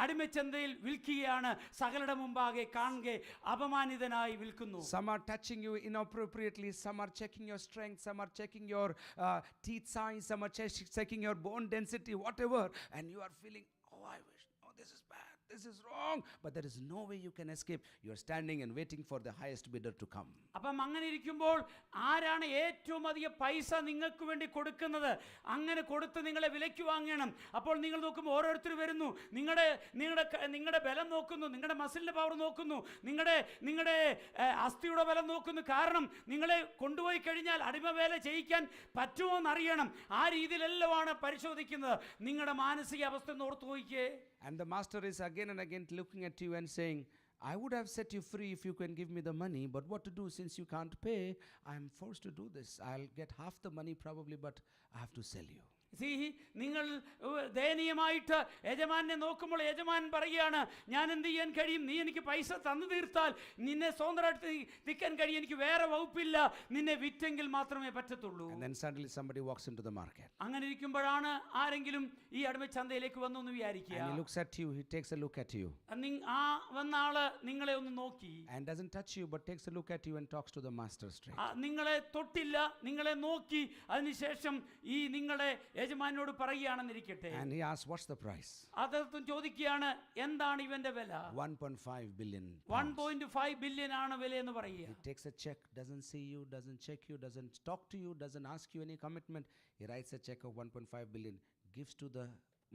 അടിമച്ചന്തയിൽ വിൽക്കുകയാണ്. സകലരുടെ മുമ്പാകെ കാണുക അപമാനിതനായി വിൽക്കുന്നു. Some are touching you inappropriately, some are checking your strength, some are checking your teeth size, some are checking your bone density, whatever, and you are feeling, oh, I wish, oh, this is bad, this is wrong, but there is no way you can escape. You are standing and waiting for the highest bidder to come. അപ്പം അങ്ങനെ ഇരിക്കുമ്പോൾ ആരാണ് ഏറ്റവും അധികം പൈസ നിങ്ങൾക്ക് വേണ്ടി കൊടുക്കുന്നത്? അങ്ങനെ കൊടുത്ത് നിങ്ങളെ വിലയ്ക്ക് വാങ്ങണം. അപ്പോൾ നിങ്ങൾ നോക്കുമ്പോൾ ഓരോരുത്തർ വരുന്നു, നിങ്ങളുടെ ബലം നോക്കുന്നു, നിങ്ങളുടെ മസിലിൻ്റെ പവർ നോക്കുന്നു, നിങ്ങളുടെ അസ്ഥിയുടെ ബലം നോക്കുന്നു. കാരണം നിങ്ങളെ കൊണ്ടുപോയി കഴിഞ്ഞാൽ അടിമവേല ചെയ്യിക്കാൻ പറ്റുമോ എന്നറിയണം. ആ രീതിയിലെല്ലാമാണ് പരിശോധിക്കുന്നത്. നിങ്ങളുടെ മാനസിക അവസ്ഥ ഒന്ന് ഓർത്തു നോക്കിയേ. And the master is again and again looking at you and saying, I would have set you free if you can give me the money, but what to do since you can't pay? I am forced to do this. I'll get half the money probably, but I have to sell you. നിങ്ങൾ ദയനീയമായിട്ട് യജമാനെ നോക്കുമ്പോൾ യജമാൻ പറയുകയാണ്, ഞാൻ എന്ത് ചെയ്യാൻ കഴിയും? നീ എനിക്ക് പൈസ തന്നു തീർത്താൽ നിന്നെ സ്വന്തമായിട്ട് നിൽക്കാൻ കഴിയും, എനിക്ക് വേറെ വകുപ്പില്ല, നിന്നെ വിറ്റെങ്കിൽ മാത്രമേ പറ്റത്തുള്ളൂ. And then suddenly somebody walks into the market. അങ്ങനെ ഇരിക്കുമ്പോഴാണ് ആരെങ്കിലും ഈ അടിമച്ചന്തയിലേക്ക് വന്നു എന്ന് വിചാരിക്കുക. And he looks at you, he takes a look at you. ആ വന്ന ആള് നിങ്ങളെ ഒന്ന് നോക്കി, and doesn't touch you but takes a look at you and talks to the master straight. നിങ്ങളെ തൊട്ടില്ല, നിങ്ങളെ നോക്കി, അതിനുശേഷം ഈ നിങ്ങളുടെ യജമാനോട് പറയുകയാണെന്നിരിക്കട്ടെ. And he asks, what's the price? അദ്ദേഹം ചോദിക്കുകയാണ്, എന്താണ് ഇവന്റെ വില? 1.5 billion. 1.5 ബില്യൺ ആണ് വില എന്ന് പറയുക. He takes a check, doesn't see you, doesn't check you, doesn't talk to you, doesn't ask you any commitment. He writes a check of 1.5 billion, gives to the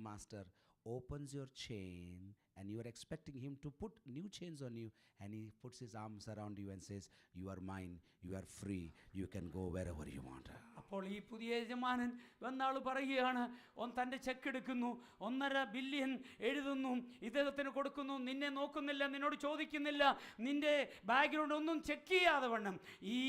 master, opens your chain, and you are expecting him to put new chains on you, and he puts his arms around you and says, you are mine, you are free, you can go wherever you want. അപ്പോൾ ഈ പുതിയ യജമാനൻ വന്നാൾ പറയുകയാണ്, തൻ്റെ check എടുക്കുന്നു, 1.5 billion എഴുതുന്നു, ഇദ്ദേഹത്തിന് കൊടുക്കുന്നു. നിന്നെ നോക്കുന്നില്ല, നിന്നോട് ചോദിക്കുന്നില്ല, നിന്റെ ബാക്ക്ഗ്രൗണ്ട് ഒന്നും ചെക്ക് ചെയ്യാതെ വണ്ണം ഈ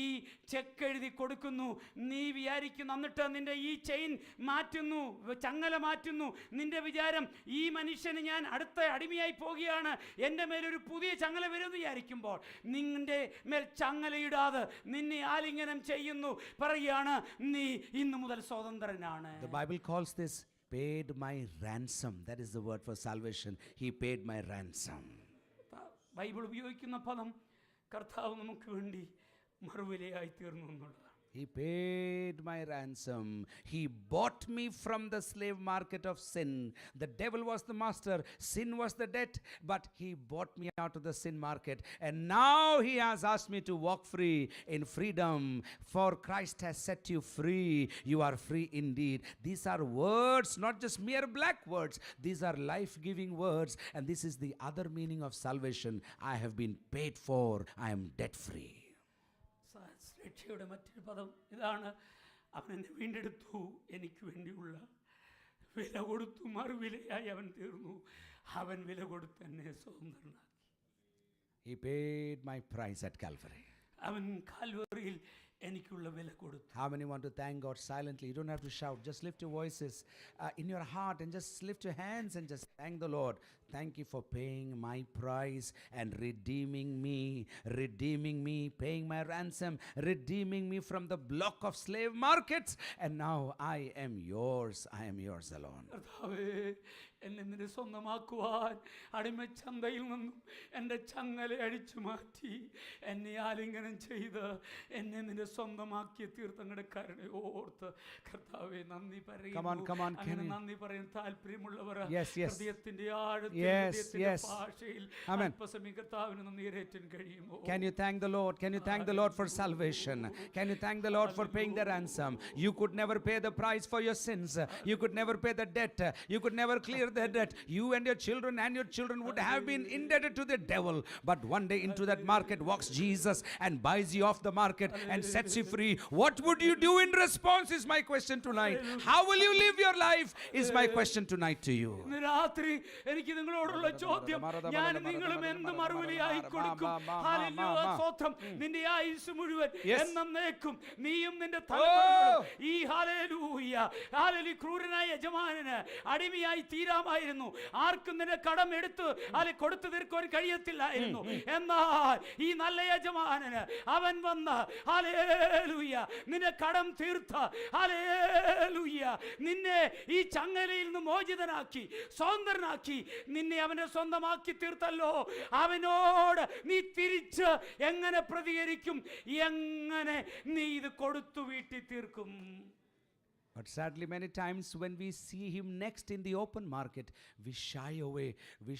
ചെക്ക് എഴുതി കൊടുക്കുന്നു. നീ വിചാരിക്കുന്നു, എന്നിട്ട് നിന്റെ ഈ ചെയിൻ മാറ്റുന്നു, ചങ്ങല മാറ്റുന്നു. നിന്റെ വിചാരം, ഈ മനുഷ്യന് ഞാൻ അടുത്ത അടിമയായി പോകുകയാണ്, എൻ്റെ മേലൊരു പുതിയ ചങ്ങല വരുമെന്ന് വിചാരിക്കുമ്പോൾ നിന്റെ മേൽ ചങ്ങലയിടാതെ നിന്നെ ആലിംഗനം ചെയ്യുന്നു. പറയുകയാണ്, നീ ഇന്നു മുതൽ സ്വതന്ത്രനാണ്. The Bible calls this paid my ransom. That is the word for salvation. He paid my ransom. Bible ഉപയോഗിക്കുന്ന പദം കർത്താവ് നമുക്ക് വേണ്ടി മറുവിലയായി തീർന്നു എന്നുള്ളതാണ്. He paid my ransom. He bought me from the slave market of sin. The devil was the master, sin was the debt, but he bought me out of the sin market. And now he has asked me to walk free in freedom. For Christ has set you free. You are free indeed. These are words, not just mere black words. These are life-giving words. And this is the other meaning of salvation. I have been paid for. I am debt-free. രക്ഷയുടെ മറ്റൊരു പദം ഇതാണ്, അവൻ എന്നെ വീണ്ടെടുത്തു, എനിക്ക് വേണ്ടിയുള്ള വില കൊടുത്തു, മറുവിലയായി അവൻ തീർന്നു. അവൻ വില കൊടുത്ത് എന്നെ സ്വതന്ത്രനാക്കി. He paid my price at Calvary. അവൻ കാൽവറിയിൽ എനിക്കുള്ള വില കൊടുത്തു. How many want to thank God silently? You don't have to shout. Just lift your voices in your heart and just lift your hands and just thank the Lord. Thank you for paying my price and redeeming me, paying my ransom, redeeming me from the block of slave markets. And now I am yours alone. എന്നെ നിന്നെ സ്വന്തമാക്കുവാൻ അടിമച്ചന്തയിൽ നിന്നും എൻ്റെ ചങ്ങല അടിച്ചു മാറ്റി എന്നെ ആലിംഗനം ചെയ്ത് എന്നെ നിന്നെ സ്വന്തമാക്കിയ തീർത്ഥങ്ങളുടെ കരുണയെ ഓർത്ത് കർത്താവേ നന്ദി പറയുന്നു. അങ്ങനെ നന്ദി പറയാൻ താല്പര്യമുള്ളവർ ഹൃദയത്തിന്റെ ആഴത്തിൽ ഭാഷയിൽ അല്പസമയം കർത്താവിന് നന്ദിയേറ്റാൻ കഴിയുമോ? Can you thank the Lord? Can you thank the Lord for salvation? Can you thank the Lord for paying the ransom? You could never pay the price for your sins. You could never pay the debt. You could never clear the debt. You and your children would have been indebted to the devil. But one day into that market walks Jesus and buys you off the market and sets you free. What would you do in response is my question tonight. How will you live your life is my question tonight to you. ഇന്ന് രാത്രി എനിക്ക് നിങ്ങളോടുള്ള ചോദ്യം, ഞാൻ നിങ്ങളും എന്ത് മറുപടിയായി കൊടുക്കും? ഹല്ലേലൂയ, സ്തോത്രം. നിന്റെ ആയുസ്സ് മുഴുവൻ എന്നേക്കും നീയും നിന്റെ തലമുറകളും ഈ ഹല്ലേലൂയ ഹല്ലേലൂയ ക്രൂരനായ യജമാനന് അടിമയായി തീരാമായിരുന്നു. ആർക്കും നിന്റെ കടം എടുത്ത് കൊടുത്തു തീർക്കാൻ കഴിയത്തില്ലായിരുന്നു. എന്നാൽ ഈ നല്ല യജമാനന് അവൻ വന്ന് ഹല്ലേലൂയ നിന്റെ കടം തീർത്ത, ഹല്ലേലൂയ നിന്നെ ഈ ചങ്ങലയിൽ നിന്ന് മോചിതനാക്കി സ്വതന്ത്രനാക്കി നിന്നെ അവനെ സ്വന്തമാക്കി തീർത്തല്ലോ. അവനോട് നീ തിരിച്ച് എങ്ങനെ പ്രതികരിക്കും? എങ്ങനെ നീ ഇത് കൊടുത്തു വീട്ടി തീർക്കും? But sadly, many times when we see him next in the open market, we shy away, we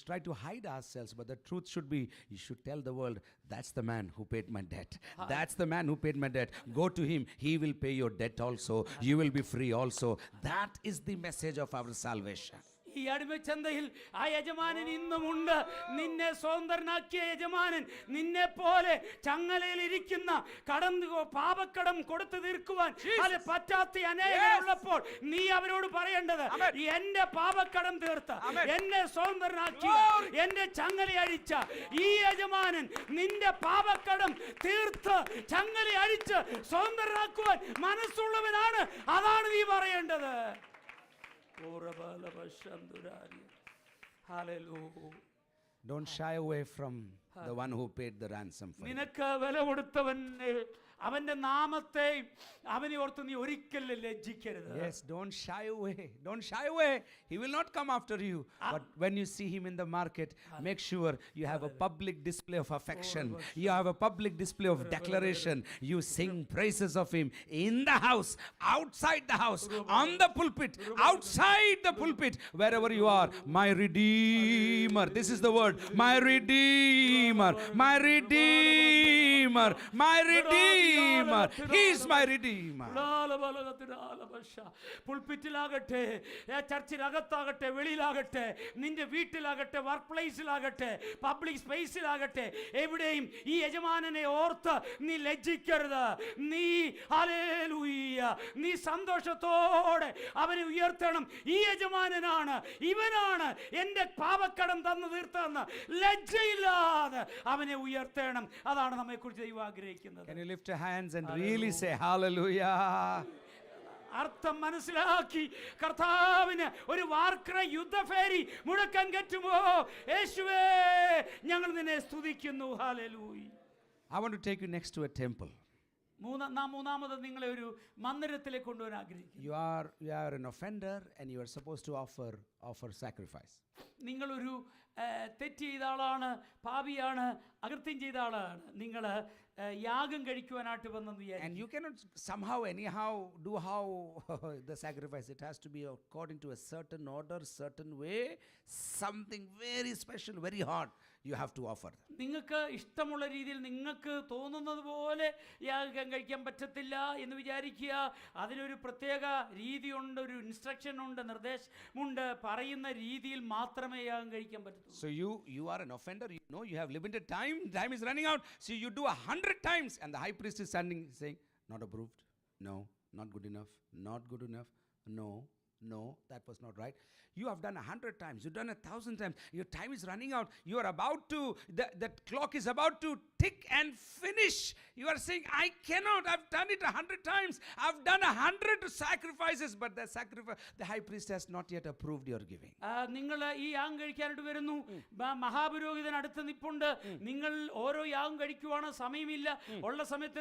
try to hide ourselves. But the truth should be, you should tell the world, that's the man who paid my debt. That's the man who paid my debt. Go to him, he will pay your debt also. You will be free also. That is the message of our salvation. ഈ അടിമച്ചന്തയിൽ ആ യജമാനൻ ഇന്നുമുണ്ട്. നിന്നെ സ്വതന്ത്രനാക്കിയ യജമാനൻ നിന്നെ പോലെ ചങ്ങലയിൽ ഇരിക്കുന്ന പാപക്കടം കൊടുത്തു തീർക്കുവാൻ അത് പറ്റാത്ത അനേകരുള്ളപ്പോൾ നീ അവരോട് പറയേണ്ടത്, എന്റെ പാപക്കടം തീർത്ത, എന്നെ സ്വതന്ത്രനാക്കിയ, എന്റെ ചങ്ങല അഴിച്ച ഈ യജമാനൻ നിന്റെ പാപക്കടം തീർത്ത് ചങ്ങല അഴിച്ച് സ്വതന്ത്രനാക്കുവാൻ മനസ്സുള്ളവനാണ്. അതാണ് നീ പറയേണ്ടത്. Don't shy away from the one who paid the ransom for you. നിനക്ക് വില കൊടുത്തവൻ അവന്റെ നാമത്തെ അവനെ ഓർത്ത് നീ ഒരിക്കലും ലജ്ജിക്കരുത്. Yes, don't shy away. Don't shy away. He will not come after you. But when you see him in the market, make sure you have a public display of affection. You have a public display of declaration. You sing praises of him in the house, outside the house, on the pulpit, outside the pulpit, wherever you are. My Redeemer. This is the word. My Redeemer. My Redeemer. My Redeemer. He is my Redeemer. പുൾപിറ്റിലാകട്ടെ, ചർച്ചിനകത്താകട്ടെ, വെളിയിലാകട്ടെ, നിന്റെ വീട്ടിലാകട്ടെ, work പ്ലേസിലാകട്ടെ, public സ്പേസിലാകട്ടെ, എവിടെയും ഈ യജമാനനെ ഓർത്ത് നീ ലജ്ജിക്കരുത്. നീ hallelujah നീ സന്തോഷത്തോടെ അവനെ ഉയർത്തണം. ഈ യജമാനനാണ്, ഇവനാണ് എന്റെ പാപക്കടം തന്നു തീർത്തെന്ന് ലജ്ജയില്ലാതെ അവനെ ഉയർത്തണം. അതാണ് നമ്മെ കുറിച്ച് ദൈവം ആഗ്രഹിക്കുന്നത്. Can you lift your hands and really say hallelujah? അർത്ഥം മനസ്സിലാക്കി കർത്താവിന് ഒരു വാർക്ര യുദ്ധഫേരി മുഴക്കാൻ പറ്റുമോ? യേശുവേ, ഞങ്ങൾ നിന്നെ സ്തുതിക്കുന്നു. Hallelujah. I want to take you next to a temple. മൂന്നാമത് നിങ്ങളെ ഒരു മന്ദിരത്തിലേക്ക് കൊണ്ടുവരാൻ ആഗ്രഹിക്കുന്നു. You are an offender and you are supposed to offer sacrifice. നിങ്ങളൊരു തെറ്റ് ചെയ്ത ആളാണ്, പാപിയാണ്, അകൃത്യം ചെയ്ത ആളാണ്. നിങ്ങൾ യാഗം കഴിക്കുവാനായിട്ട് വന്നെന്ന് വിചാരിക്കും. And you cannot somehow anyhow do how the sacrifice. It has to be according to a certain order, certain way, something very special, very hard you have to offer. നിങ്ങൾക്ക് ഇഷ്ടമുള്ള രീതിയിൽ നിങ്ങൾക്ക് തോന്നുന്നത് പോലെ യാഗം കഴിക്കാൻ പറ്റത്തില്ല എന്ന് വിചാരിക്കുക. അതിനൊരു പ്രത്യേക രീതിയുണ്ട്, ഒരു ഇൻസ്ട്രക്ഷൻ ഉണ്ട്, നിർദ്ദേശമുണ്ട്. പറയുന്ന രീതിയിൽ മാത്രമേ യാഗം കഴിക്കാൻ പറ്റൂ. So you are an offender, you know you have limited time is running out, so you do 100 times and the high priest is standing saying, not approved, no, not good enough, not good enough, no, that was not right. You have done 100 times, you've done 1,000 times, your time is running out, you are about to, that clock is about to tick and finish. You are saying, I cannot, I've done it 100 times, I've done 100 sacrifices, but the high priest has not yet approved your giving. നിങ്ങൾ ഈ യാഗം കഴിക്കാനായിട്ട് വരുന്നു, മഹാപുരോഹിതൻ അടുത്ത് നിൽപ്പുണ്ട്. നിങ്ങൾ ഓരോ യാഗം കഴിക്കുവാണ്, സമയമില്ല. ഉള്ള സമയത്ത്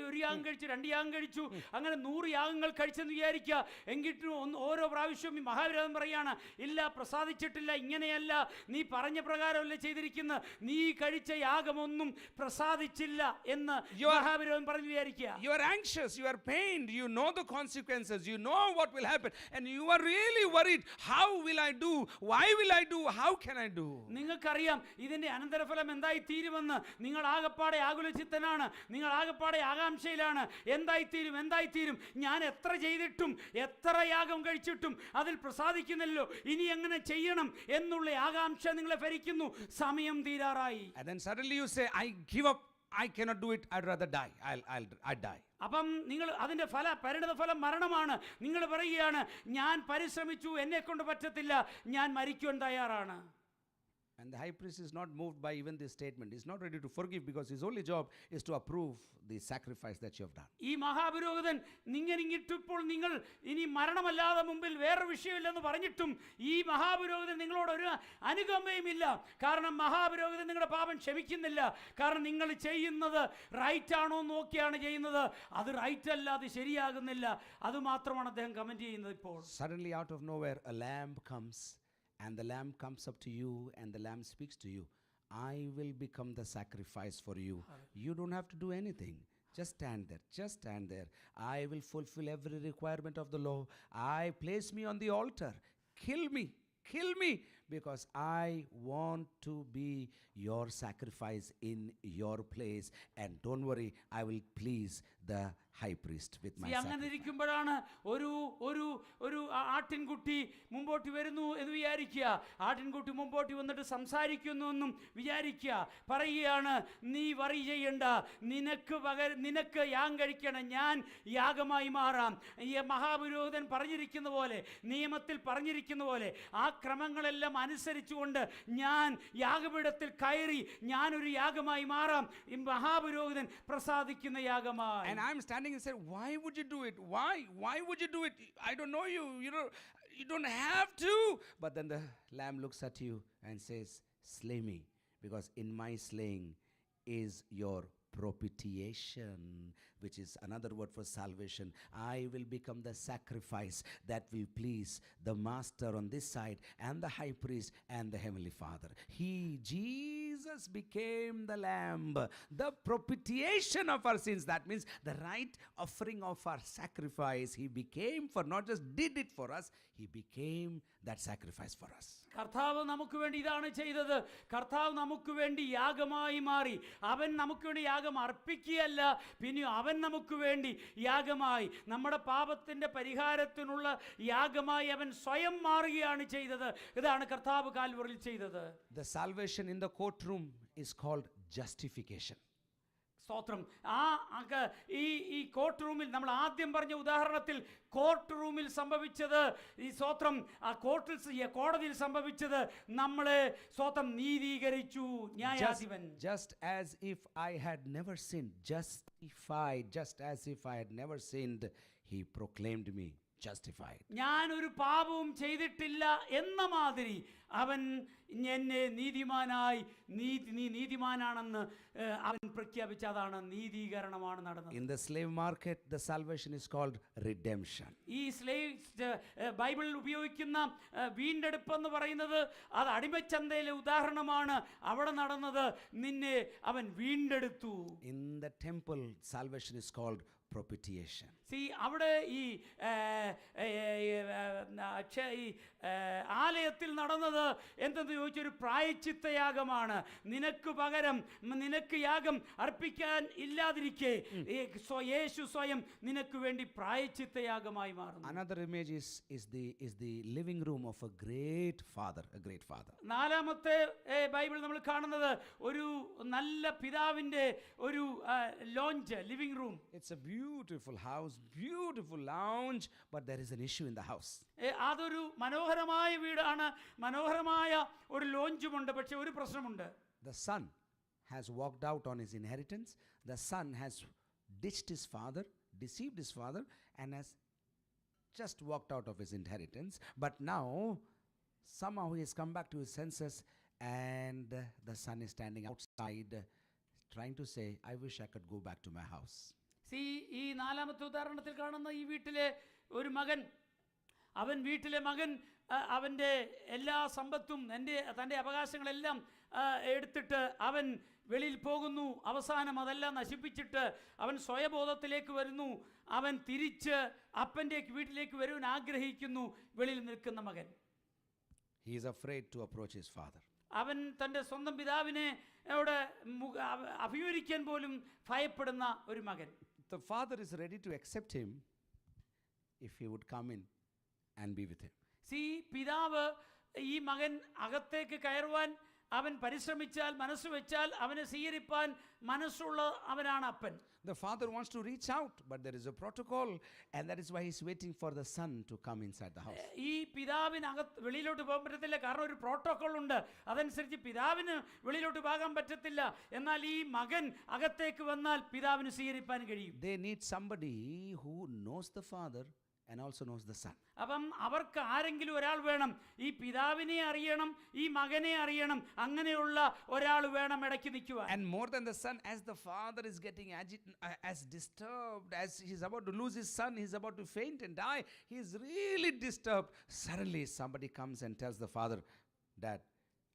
ഒരു യാഗം കഴിച്ചു, 2 യാഗം കഴിച്ചു, അങ്ങനെ 100 യാഗങ്ങൾ കഴിച്ചെന്ന് വിചാരിക്കുക. എങ്കിലും ഓരോ പ്രാവശ്യവും ഈ മഹാപുരോഹിതൻ പറയാണ്, ഇല്ല, പ്രസാദിച്ചിട്ടില്ല, ഇങ്ങനെയല്ല, നീ പറഞ്ഞ പ്രകാരമല്ല ചെയ്തിരിക്കുന്ന, നീ കഴിച്ച യാഗമൊന്നും പ്രസാദിച്ചില്ല എന്ന് മഹാപുരോഹിതൻ പറഞ്ഞു വിചാരിക്കുക. You are anxious, you are pained, you know the consequences, you know what will happen, and you are really worried, how will I do, why will I do, how can I do? നിങ്ങൾക്കറിയാം ഇതിന്റെ അനന്തരഫലം എന്തായി തീരുമെന്ന്. നിങ്ങൾ ആകപ്പാടെ ആകുലചിത്തനാണ്, നിങ്ങൾ ആകപ്പാടെ ആകാംക്ഷയിലാണ്. എന്തായി തീരും, ഞാൻ എത്ര ചെയ്തിട്ടും എത്ര യാഗം കഴിച്ചിട്ടും അതിൽ പ്രസാദിക്കുന്നില്ലല്ലോ, ഇനി എങ്ങനെ ചെയ്യണം എന്നുള്ള ആകാംക്ഷ നിങ്ങളെ ഭരിക്കുന്നു. സമയം തീരാറായി. And then suddenly you say, I give up, I cannot do it, I'd rather die. I'd die. അപ്പം നിങ്ങൾ അതിൻ്റെ പരിണിത ഫലം മരണമാണ്. നിങ്ങൾ പറയുകയാണ്, ഞാൻ പരിശ്രമിച്ചു, എന്നെ കൊണ്ട് പറ്റത്തില്ല, ഞാൻ മരിക്കുവാൻ തയ്യാറാണ്. And the high priest is not moved by even this statement. He's not ready to forgive because his only job is to approve the sacrifice that you have done. ഈ മഹാപുരോഹിതൻ നിങ്ങളിങ്ങിട്ടിപ്പോൾ നിങ്ങൾ ഇനി മരണമല്ലാതെ മുമ്പിൽ വേറെ വിഷയമില്ലെന്ന് പറഞ്ഞിട്ടും ഈ മഹാപുരോഹിതൻ നിങ്ങളോട് ഒരു അനുകമ്പയുമില്ല. കാരണം മഹാപുരോഹിതൻ നിങ്ങളുടെ പാപം ക്ഷമിക്കുന്നില്ല. കാരണം നിങ്ങൾ ചെയ്യുന്നത് റൈറ്റ് ആണോ നോക്കിയാണ് ചെയ്യുന്നത്. അത് റൈറ്റ് അല്ല, അത് ശരിയാകുന്നില്ല. അതുമാത്രമാണ് അദ്ദേഹം കമന്റ് ചെയ്യുന്നത്. ഇപ്പോൾ Suddenly out of nowhere a lamb comes, and the lamb comes up to you, and the lamb speaks to you. I will become the sacrifice for you. You don't have to do anything. Just stand there. Just stand there. I will fulfill every requirement of the law. I place me on the altar. Kill me. Kill me. Because I want to be your sacrifice in your place. And don't worry, I will please the high priest with my അങ്ങനെ sacrifice. ഇരിക്കുമ്പോഴാണ് ഒരു ഒരു ഒരു ആട്ടിൻകുട്ടി മുമ്പോട്ട് വരുന്നു എന്ന് വിചാരിക്കുക. ആട്ടിൻകുട്ടി മുമ്പോട്ട് വന്നിട്ട് സംസാരിക്കുന്നു എന്നും വിചാരിക്കുക. പറയുകയാണ്, നീ വറി ചെയ്യണ്ട, നിനക്ക് യാഗം കഴിക്കണം, ഞാൻ യാഗമായി മാറാം. ഈ മഹാപുരോഹിതൻ പറഞ്ഞിരിക്കുന്ന പോലെ, നിയമത്തിൽ പറഞ്ഞിരിക്കുന്ന പോലെ ആ ക്രമങ്ങളെല്ലാം അനുസരിച്ചുകൊണ്ട് ഞാൻ യാഗപീഠത്തിൽ കയറി ഞാനൊരു യാഗമായി മാറാം. ഈ മഹാപുരോഹിതൻ പ്രസാദിക്കുന്ന യാഗമായി. And I'm standing and said, why would you do it? Why would you do it? I don't know you. You don't have to. But then the lamb looks at you and says, slay me, because in my slaying is your propitiation, which is another word for salvation. I will become the sacrifice that will please the master on this side and the high priest and the heavenly Father. Jesus became the lamb, the propitiation of our sins. That means the right offering of our sacrifice. He became, for not just did it for us, he became that sacrifice for us. കർത്താവ് നമുക്ക് വേണ്ടി ഇതാണ് ചെയ്തത്. കർത്താവ് നമുക്ക് വേണ്ടി യാഗമായി മാറി. അവൻ നമുക്ക് വേണ്ടി യാഗം അർപ്പിക്കുകയല്ല, പിന്നെ അവൻ നമുക്ക് വേണ്ടി യാഗമായി, നമ്മുടെ പാപത്തിന്റെ പരിഹാരത്തിനുള്ള യാഗമായി അവൻ സ്വയം മാറുകയാണ് ചെയ്തത്. ഇതാണ് കർത്താവ് കാൽവറിയിൽ ചെയ്തത്. The salvation in the courtroom is called justification. സ്തോത്രം. ഈ കോർട്ട് റൂമിൽ നമ്മൾ ആദ്യം പറഞ്ഞ ഉദാഹരണത്തിൽ കോർട്ട് റൂമിൽ സംഭവിച്ചത്, ഈ സ്തോത്രം ആ കോടതിയിൽ സംഭവിച്ചത് നമ്മളെ സ്തോത്രം നീതീകരിച്ചു ന്യായാധിപൻ. Just as if I had never sinned, justified, just as if I had never sinned, he proclaimed me justified. ഞാനൊരു പാപവും ചെയ്തിട്ടില്ല എന്ന മാതിരി അവൻ എന്നെ നീതിമാനായി, നീ നീതിമാനാണെന്ന് അവൻ പ്രഖ്യാപിച്ചതാണ് നീതീകരണമാണ് നടന്നത്. In the slave market, the salvation is called redemption. ഈ ബൈബിളിൽ ഉപയോഗിക്കുന്ന വീണ്ടെടുപ്പ് എന്ന് പറയുന്നത് അത് അടിമച്ചന്തയിലെ ഉദാഹരണമാണ്. അവിടെ നടന്നത് നിന്നെ അവൻ വീണ്ടെടുത്തു. In the temple, salvation is called propitiation. അവിടെ ഈ ആലയത്തിൽ നടന്നത് എന്തെന്ന് ചോദിച്ചൊരു പ്രായശ്ചിത്ത യാഗമാണ്. നിനക്ക് പകരം നിനക്ക് യാഗം അർപ്പിക്കാൻ ഇല്ലാതിരിക്കെ യേശു സ്വയം നിനക്ക് വേണ്ടി പ്രായശ്ചിത്ത യാഗമായി മാറുന്നു. Another image is the living room of a great father. നാലാമത്തെ ബൈബിൾ നമ്മൾ കാണുന്നത് ഒരു നല്ല പിതാവിന്റെ ഒരു launch, living room. It's a beautiful house, beautiful lounge, but there is an issue in the house. അതൊരു മനോഹരമായ വീടാണ്, മനോഹരമായ ഒരു ലോഞ്ചുമുണ്ട്. പക്ഷെ ഒരു പ്രശ്നമുണ്ട്. The son has walked out on his inheritance. The son has ditched his father, deceived his father, and has just walked out of his inheritance. But now somehow he has come back to his senses, and the son is standing outside trying to say, I wish I could go back to my house. ഈ നാലാമത്തെ ഉദാഹരണത്തിൽ കാണുന്ന ഈ വീട്ടിലെ ഒരു മകൻ, വീട്ടിലെ മകൻ അവൻ്റെ എല്ലാ സമ്പത്തും തൻ്റെ അവകാശങ്ങളെല്ലാം എടുത്തിട്ട് അവൻ വെളിയിൽ പോകുന്നു. അവസാനം അതെല്ലാം നശിപ്പിച്ചിട്ട് അവൻ സ്വയബോധത്തിലേക്ക് വരുന്നു. അവൻ തിരിച്ച് അപ്പൻ്റെ വീട്ടിലേക്ക് വരുവാൻ ആഗ്രഹിക്കുന്നു. വെളിയിൽ നിൽക്കുന്ന മകൻ, he is afraid to approach his father. അവൻ തൻ്റെ സ്വന്തം പിതാവിനെ അഭിമുഖീകരിക്കാൻ പോലും ഭയപ്പെടുന്ന ഒരു മകൻ. The father is ready to accept him if he would come in and be with him. പിതാവ് ഈ മകൻ അകത്തേക്ക് കയറുവാൻ അവൻ പരിശ്രമിച്ചാൽ മനസ്സ് വെച്ചാൽ അവനെ സ്വീകരിപ്പാൻ മനസ്സുള്ള അവനാണ് അപ്പൻ. The father wants to reach out, but there is a protocol, and that is why he's waiting for the son to come inside the house. ഈ പിതാവിനകത്ത് വെളിയിലോട്ട് പോകാൻ പറ്റത്തില്ല, കാരണം ഒരു പ്രോട്ടോകോൾ ഉണ്ട്. അതനുസരിച്ച് പിതാവിന് വെളിയിലോട്ട് പോകാൻ പറ്റത്തില്ല. എന്നാൽ ഈ മകൻ അകത്തേക്ക് വന്നാൽ പിതാവിന് സ്വീകരിപ്പാൻ കഴിയും. They need somebody who knows the father and also knows the son. അപ്പം അവർക്ക് ആരെങ്കിലും ഒരാൾ വേണം, ഈ പിതാവിനെ അറിയണം, ഈ മകനെ അറിയണം, അങ്ങനെയുള്ള ഒരാൾ വേണം ഇടയ്ക്ക് നിൽക്കുവാൻ. And more than the son, as the father is getting as disturbed, as he's about to lose his son, he's about to faint and die, he's really disturbed. Suddenly somebody comes and tells the father, Dad,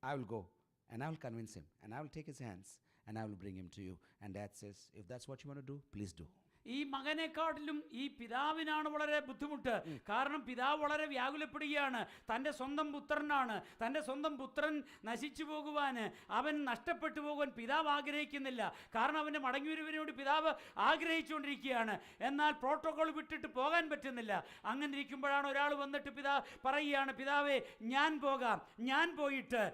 I will go and I will convince him and I will take his hands and I will bring him to you. And Dad says, if that's what you want to do, please do. ഈ മകനെക്കാട്ടിലും ഈ പിതാവിനാണ് വളരെ ബുദ്ധിമുട്ട്. കാരണം പിതാവ് വളരെ വ്യാകുലപ്പെടുകയാണ്. തൻ്റെ സ്വന്തം പുത്രനാണ്, തൻ്റെ സ്വന്തം പുത്രൻ നശിച്ചു പോകുവാൻ, അവൻ നഷ്ടപ്പെട്ടു പോകാൻ പിതാവ് ആഗ്രഹിക്കുന്നില്ല. കാരണം അവൻ്റെ മടങ്ങിവരവിനോട് പിതാവ് ആഗ്രഹിച്ചുകൊണ്ടിരിക്കുകയാണ്. എന്നാൽ പ്രോട്ടോകോൾ വിട്ടിട്ട് പോകാൻ പറ്റുന്നില്ല. അങ്ങനെ ഇരിക്കുമ്പോഴാണ് ഒരാൾ വന്നിട്ട് പറയുകയാണ്, പിതാവേ ഞാൻ പോകാം, ഞാൻ പോയിട്ട്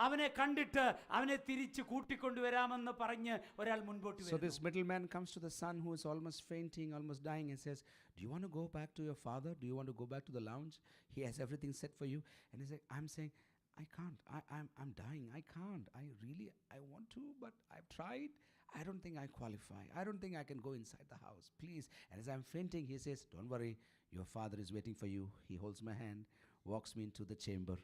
അവനെ കണ്ടിട്ട് അവനെ തിരിച്ച് കൂട്ടിക്കൊണ്ടുവരാമെന്ന് പറഞ്ഞ് ഒരാൾ മുൻപോട്ട് So this middleman comes to the son who is almost fainting, almost dying, and says, do you want to go back to your father? Do you want to go back to the lounge? He has everything set for you. And he's like, I'm saying, I can't. I'm dying. I can't. I want to, but I've tried. I don't think I qualify. I don't think I can go inside the house. Please. And as I'm fainting, he says, don't worry. Your father is waiting for you. He holds my hand, walks me into the chamber.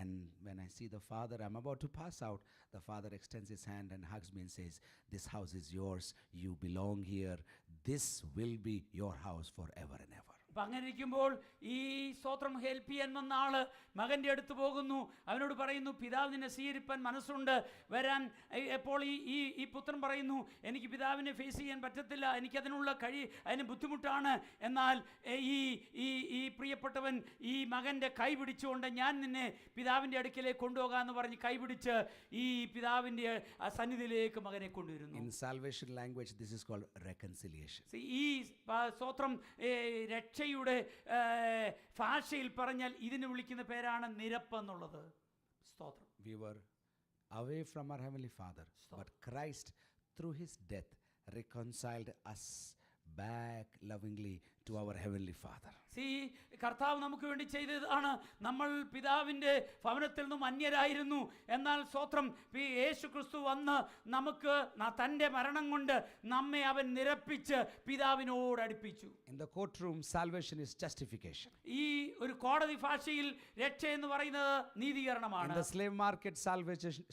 And when I see the father, I'm about to pass out. The father extends his hand and hugs me and says, this house is yours. You belong here. This will be your house forever and ever. അപ്പം അങ്ങനെ ഇരിക്കുമ്പോൾ ഈ സ്തോത്രം help ചെയ്യാൻ വന്ന ആള് മകൻ്റെ അടുത്ത് പോകുന്നു. അവനോട് പറയുന്നു, പിതാവ് നിന്നെ സ്വീകരിപ്പാൻ മനസ്സുണ്ട്, വരാൻ. അപ്പോൾ ഈ പുത്രൻ പറയുന്നു, എനിക്ക് പിതാവിനെ ഫേസ് ചെയ്യാൻ പറ്റത്തില്ല, എനിക്കതിനുള്ള അതിന് ബുദ്ധിമുട്ടാണ്. എന്നാൽ ഈ പ്രിയപ്പെട്ടവൻ ഈ മകൻ്റെ കൈ പിടിച്ചുകൊണ്ട് ഞാൻ നിന്നെ പിതാവിൻ്റെ അടുക്കിലേക്ക് കൊണ്ടുപോകാമെന്ന് പറഞ്ഞ് കൈ പിടിച്ച് ഈ പിതാവിൻ്റെ സന്നിധിയിലേക്ക് മകനെ കൊണ്ടുവരുന്നു. In salvation language, this is called reconciliation. ഈ സ്തോത്രം രക്ഷയുടെ ഭാഷയിൽ പറഞ്ഞാൽ ഇതിന് വിളിക്കുന്ന പേരാണ് നിരപ്പ് എന്നുള്ളത്. സ്തോത്രം. We were away from our Heavenly Father, but Christ, through His death, reconciled us back lovingly to our Heavenly Father. കർത്താവ് നമുക്ക് വേണ്ടി ചെയ്തതാണ്. നമ്മൾ പിതാവിൻ്റെ ഭവനത്തിൽ നിന്നും അന്യരായിരുന്നു. എന്നാൽ സ്തോത്രം യേശു ക്രിസ്തു വന്ന് നമുക്ക് തൻ്റെ മരണം കൊണ്ട് നമ്മെ അവൻ നിരപ്പിച്ച് പിതാവിനോട് അടുപ്പിച്ചു. In the courtroom, salvation is justification. ഈ ഒരു കോടതി ഭാഷയിൽ രക്ഷ എന്ന് പറയുന്നത് നീതീകരണമാണ്. In the slave market,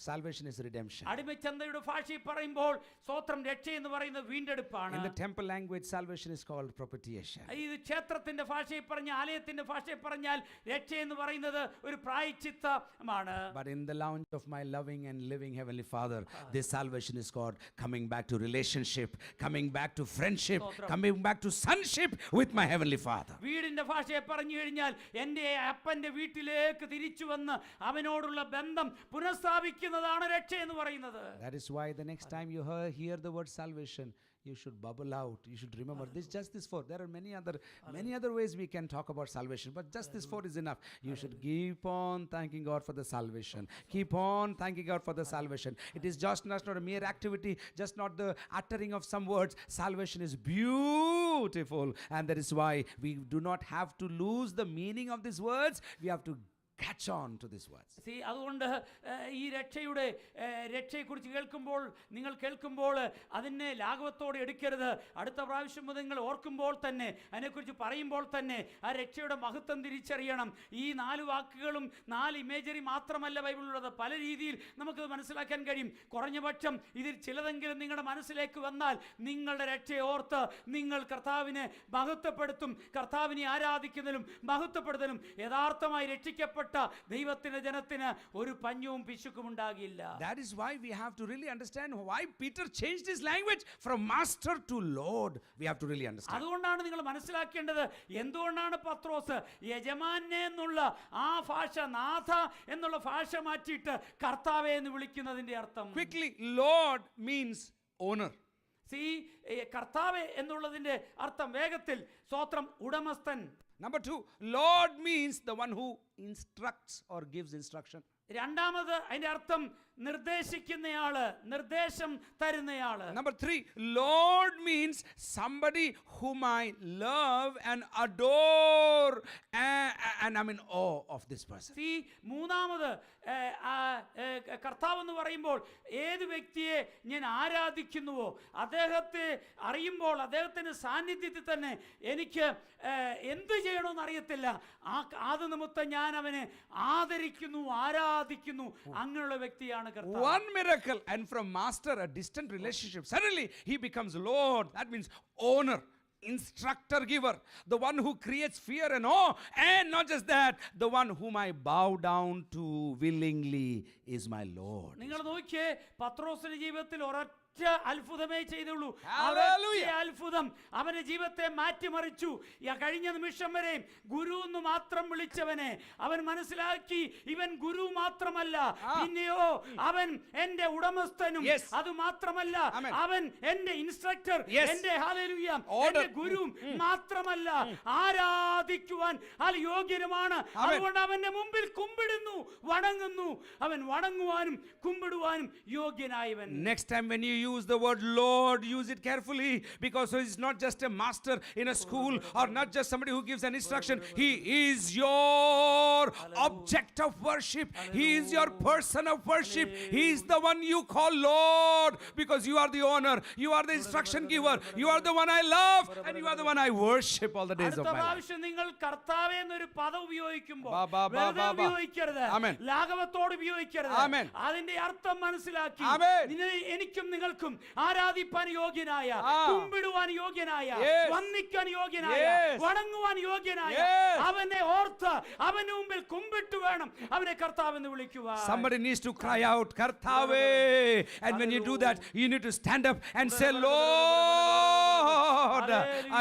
salvation is redemption. അടിമച്ചന്തയുടെ ഭാഷയിൽ പറയുമ്പോൾ സ്തോത്രം രക്ഷ എന്ന് പറയുന്നത് വീണ്ടെടുപ്പാണ്. In the temple language, salvation is called propitiation. ഇത് ക്ഷേത്രത്തിന്റെ ഭാഷയിൽ പറഞ്ഞ ആലയത്തിന്റെ ഭാഷയിൽ പറഞ്ഞാൽ രക്ഷ എന്ന് പറയുന്നത് ഒരു പ്രായശ്ചിത്തമാണ്. But in the lounge of my loving and living Heavenly Father, this salvation is called coming back to relationship, coming back to friendship, coming back to sonship with my Heavenly Father. വീടിന്റെ ഭാഷയെ പറഞ്ഞു കഴിഞ്ഞാൽ എൻ്റെ അപ്പന്റെ വീട്ടിലേക്ക് തിരിച്ചു വന്ന് അവനോടുള്ള ബന്ധം പുനഃസ്ഥാപിക്കുന്നതാണ് രക്ഷ എന്ന് പറയുന്നത്. That is why the next time you hear the word salvation, you should bubble out. You should remember this four. There are many other ways we can talk about salvation, but just this four is enough. You should keep on thanking God for the salvation. Keep on thanking God for the salvation. It is just not a mere activity, just not the uttering of some words. Salvation is beautiful, and that is why we do not have to lose the meaning of these words. We have to catch on to these words. അതുകൊണ്ട് ഈ രക്ഷയെക്കുറിച്ച് നിങ്ങൾ കേൾക്കുമ്പോൾ അതിനെ ലാഘവത്തോടെ എടുക്കരുത്. അടുത്ത പ്രാവശ്യം മുതൽ നിങ്ങൾ ഓർക്കുമ്പോൾ തന്നെ, അതിനെക്കുറിച്ച് പറയുമ്പോൾ തന്നെ ആ രക്ഷയുടെ മഹത്വം തിരിച്ചറിയണം. ഈ 4 വാക്കുകളും 4 ഇമേജറി മാത്രമല്ല ബൈബിളിലുള്ളത്. പല രീതിയിൽ നമുക്കത് മനസ്സിലാക്കാൻ കഴിയും. കുറഞ്ഞ പക്ഷം ഇതിൽ ചിലതെങ്കിലും നിങ്ങളുടെ മനസ്സിലേക്ക് വന്നാൽ നിങ്ങളുടെ രക്ഷയെ ഓർത്ത് നിങ്ങൾ കർത്താവിനെ മഹത്വപ്പെടുത്തും. കർത്താവിനെ ആരാധിക്കുന്നതിലും മഹത്വപ്പെടുത്തലും യഥാർത്ഥമായി രക്ഷിക്കപ്പെട്ട ദൈവത്തിന്റെ ജനത്തിന് ഒരു പഞ്ഞവും പിശുക്കും ഉണ്ടാകില്ല. That is why we have to really understand why Peter changed his language from master to Lord. We have to really understand. അതുകൊണ്ടാണ് നിങ്ങൾ മനസ്സിലാക്കേണ്ടത് എന്തുകൊണ്ടാണ് പത്രോസ് യജമാനെ എന്നുള്ള ആ ഭാഷ, നാഥ എന്നുള്ള ഭാഷ മാറ്റിയിട്ട് കർത്താവേ എന്ന് വിളിക്കുന്നതിന്റെ അർത്ഥം. Quickly, Lord means owner. കർത്താവേ എന്നുള്ളതിന്റെ അർത്ഥം വേഗത്തിൽ സ്തോത്രം ഉടമസ്ഥൻ. Number 2, Lord means the one who instructs or gives instruction. രണ്ടാമത് അതിന്റെ അർത്ഥം നിർദ്ദേശിക്കുന്നയാള്, നിർദ്ദേശം തരുന്നയാള്. Number 3, Lord means somebody whom I love and adore, and I'm in awe of this person. മൂന്നാമത് കർത്താവ് എന്ന് പറയുമ്പോൾ ഏത് വ്യക്തിയെ ഞാൻ ആരാധിക്കുന്നുവോ അദ്ദേഹത്തെ അറിയുമ്പോൾ അദ്ദേഹത്തിന്റെ സാന്നിധ്യത്തിൽ തന്നെ എനിക്ക് എന്ത് ചെയ്യണമെന്ന് അറിയത്തില്ല. അത് നിമിത്തം ഞാൻ അവനെ ആദരിക്കുന്നു, ആരാധിക്കുന്നു. അങ്ങനെയുള്ള വ്യക്തിയാണ് കർത്താവ്. One miracle, and from master a distant relationship, suddenly he becomes Lord. That means owner, instructor, giver, the one who creates fear and awe, and not just that, the one whom I bow down to willingly is my Lord. നിങ്ങൾ നോക്കിയേ, പത്രോസിന്റെ ജീവിതത്തിൽ ഒരൊറ്റ അത്ഭുതമേ ചെയ്തുള്ളൂ. അത്ഭുതം അവന്റെ ജീവിതത്തെ മാറ്റിമറിച്ചു. കഴിഞ്ഞ നിമിഷം വരെ ഗുരു എന്ന് മാത്രം വിളിച്ചവനെ അവൻ മനസ്സിലാക്കി ഇവൻ ഗുരു മാത്രമല്ല, പിന്നെയോ അവൻ എന്റെ ഉടമസ്ഥനും. അത് മാത്രമല്ല, അവൻ എന്റെ ഇൻസ്ട്രക്ടർ, എന്റെ ഹല്ലേലൂയ എന്റെ ഗുരു മാത്രമല്ല, ആരാധിക്കുവാൻ യോഗ്യനുമാണ്. അതുകൊണ്ട് അവന്റെ മുമ്പിൽ കുമ്പിടുന്നു, വണങ്ങുന്നു. അവൻ വണങ്ങുവാനും കുമ്പിടുവാനും യോഗ്യനായവൻ. Next time when you use the word Lord, use it carefully, because he is not just a master in a school or not just somebody who gives an instruction. He is your object of worship. He is your person of worship. He is the one you call Lord because you are the owner, you are the instruction giver, you are the one I love, and you are the one I worship all the days of my life. നിങ്ങൾ കർത്താവേ എന്നൊരു പദം ഉപയോഗിക്കുമ്പോൾ ഉപയോഗിക്കരുത്, ലാഘവത്തോട് ഉപയോഗിക്കരുത്. അതിന്റെ അർത്ഥം മനസ്സിലാക്കി എനിക്കും നിങ്ങൾ ആരാധിപ്പാൻ യോഗ്യനായ, കുമ്പിടുവാൻ യോഗ്യനായ, വന്ദിക്കാൻ യോഗ്യനായ, വണങ്ങുവാൻ യോഗ്യനായ അവനെ ഓർത്ത് അവന്റെ മുമ്പിൽ കുമ്പിട്ട് വേണം അവനെ കർത്താവ് എന്ന് വിളിക്കുവാൻ. Somebody needs to cry out Kartave, and when you do that you need to stand up and say, Lord,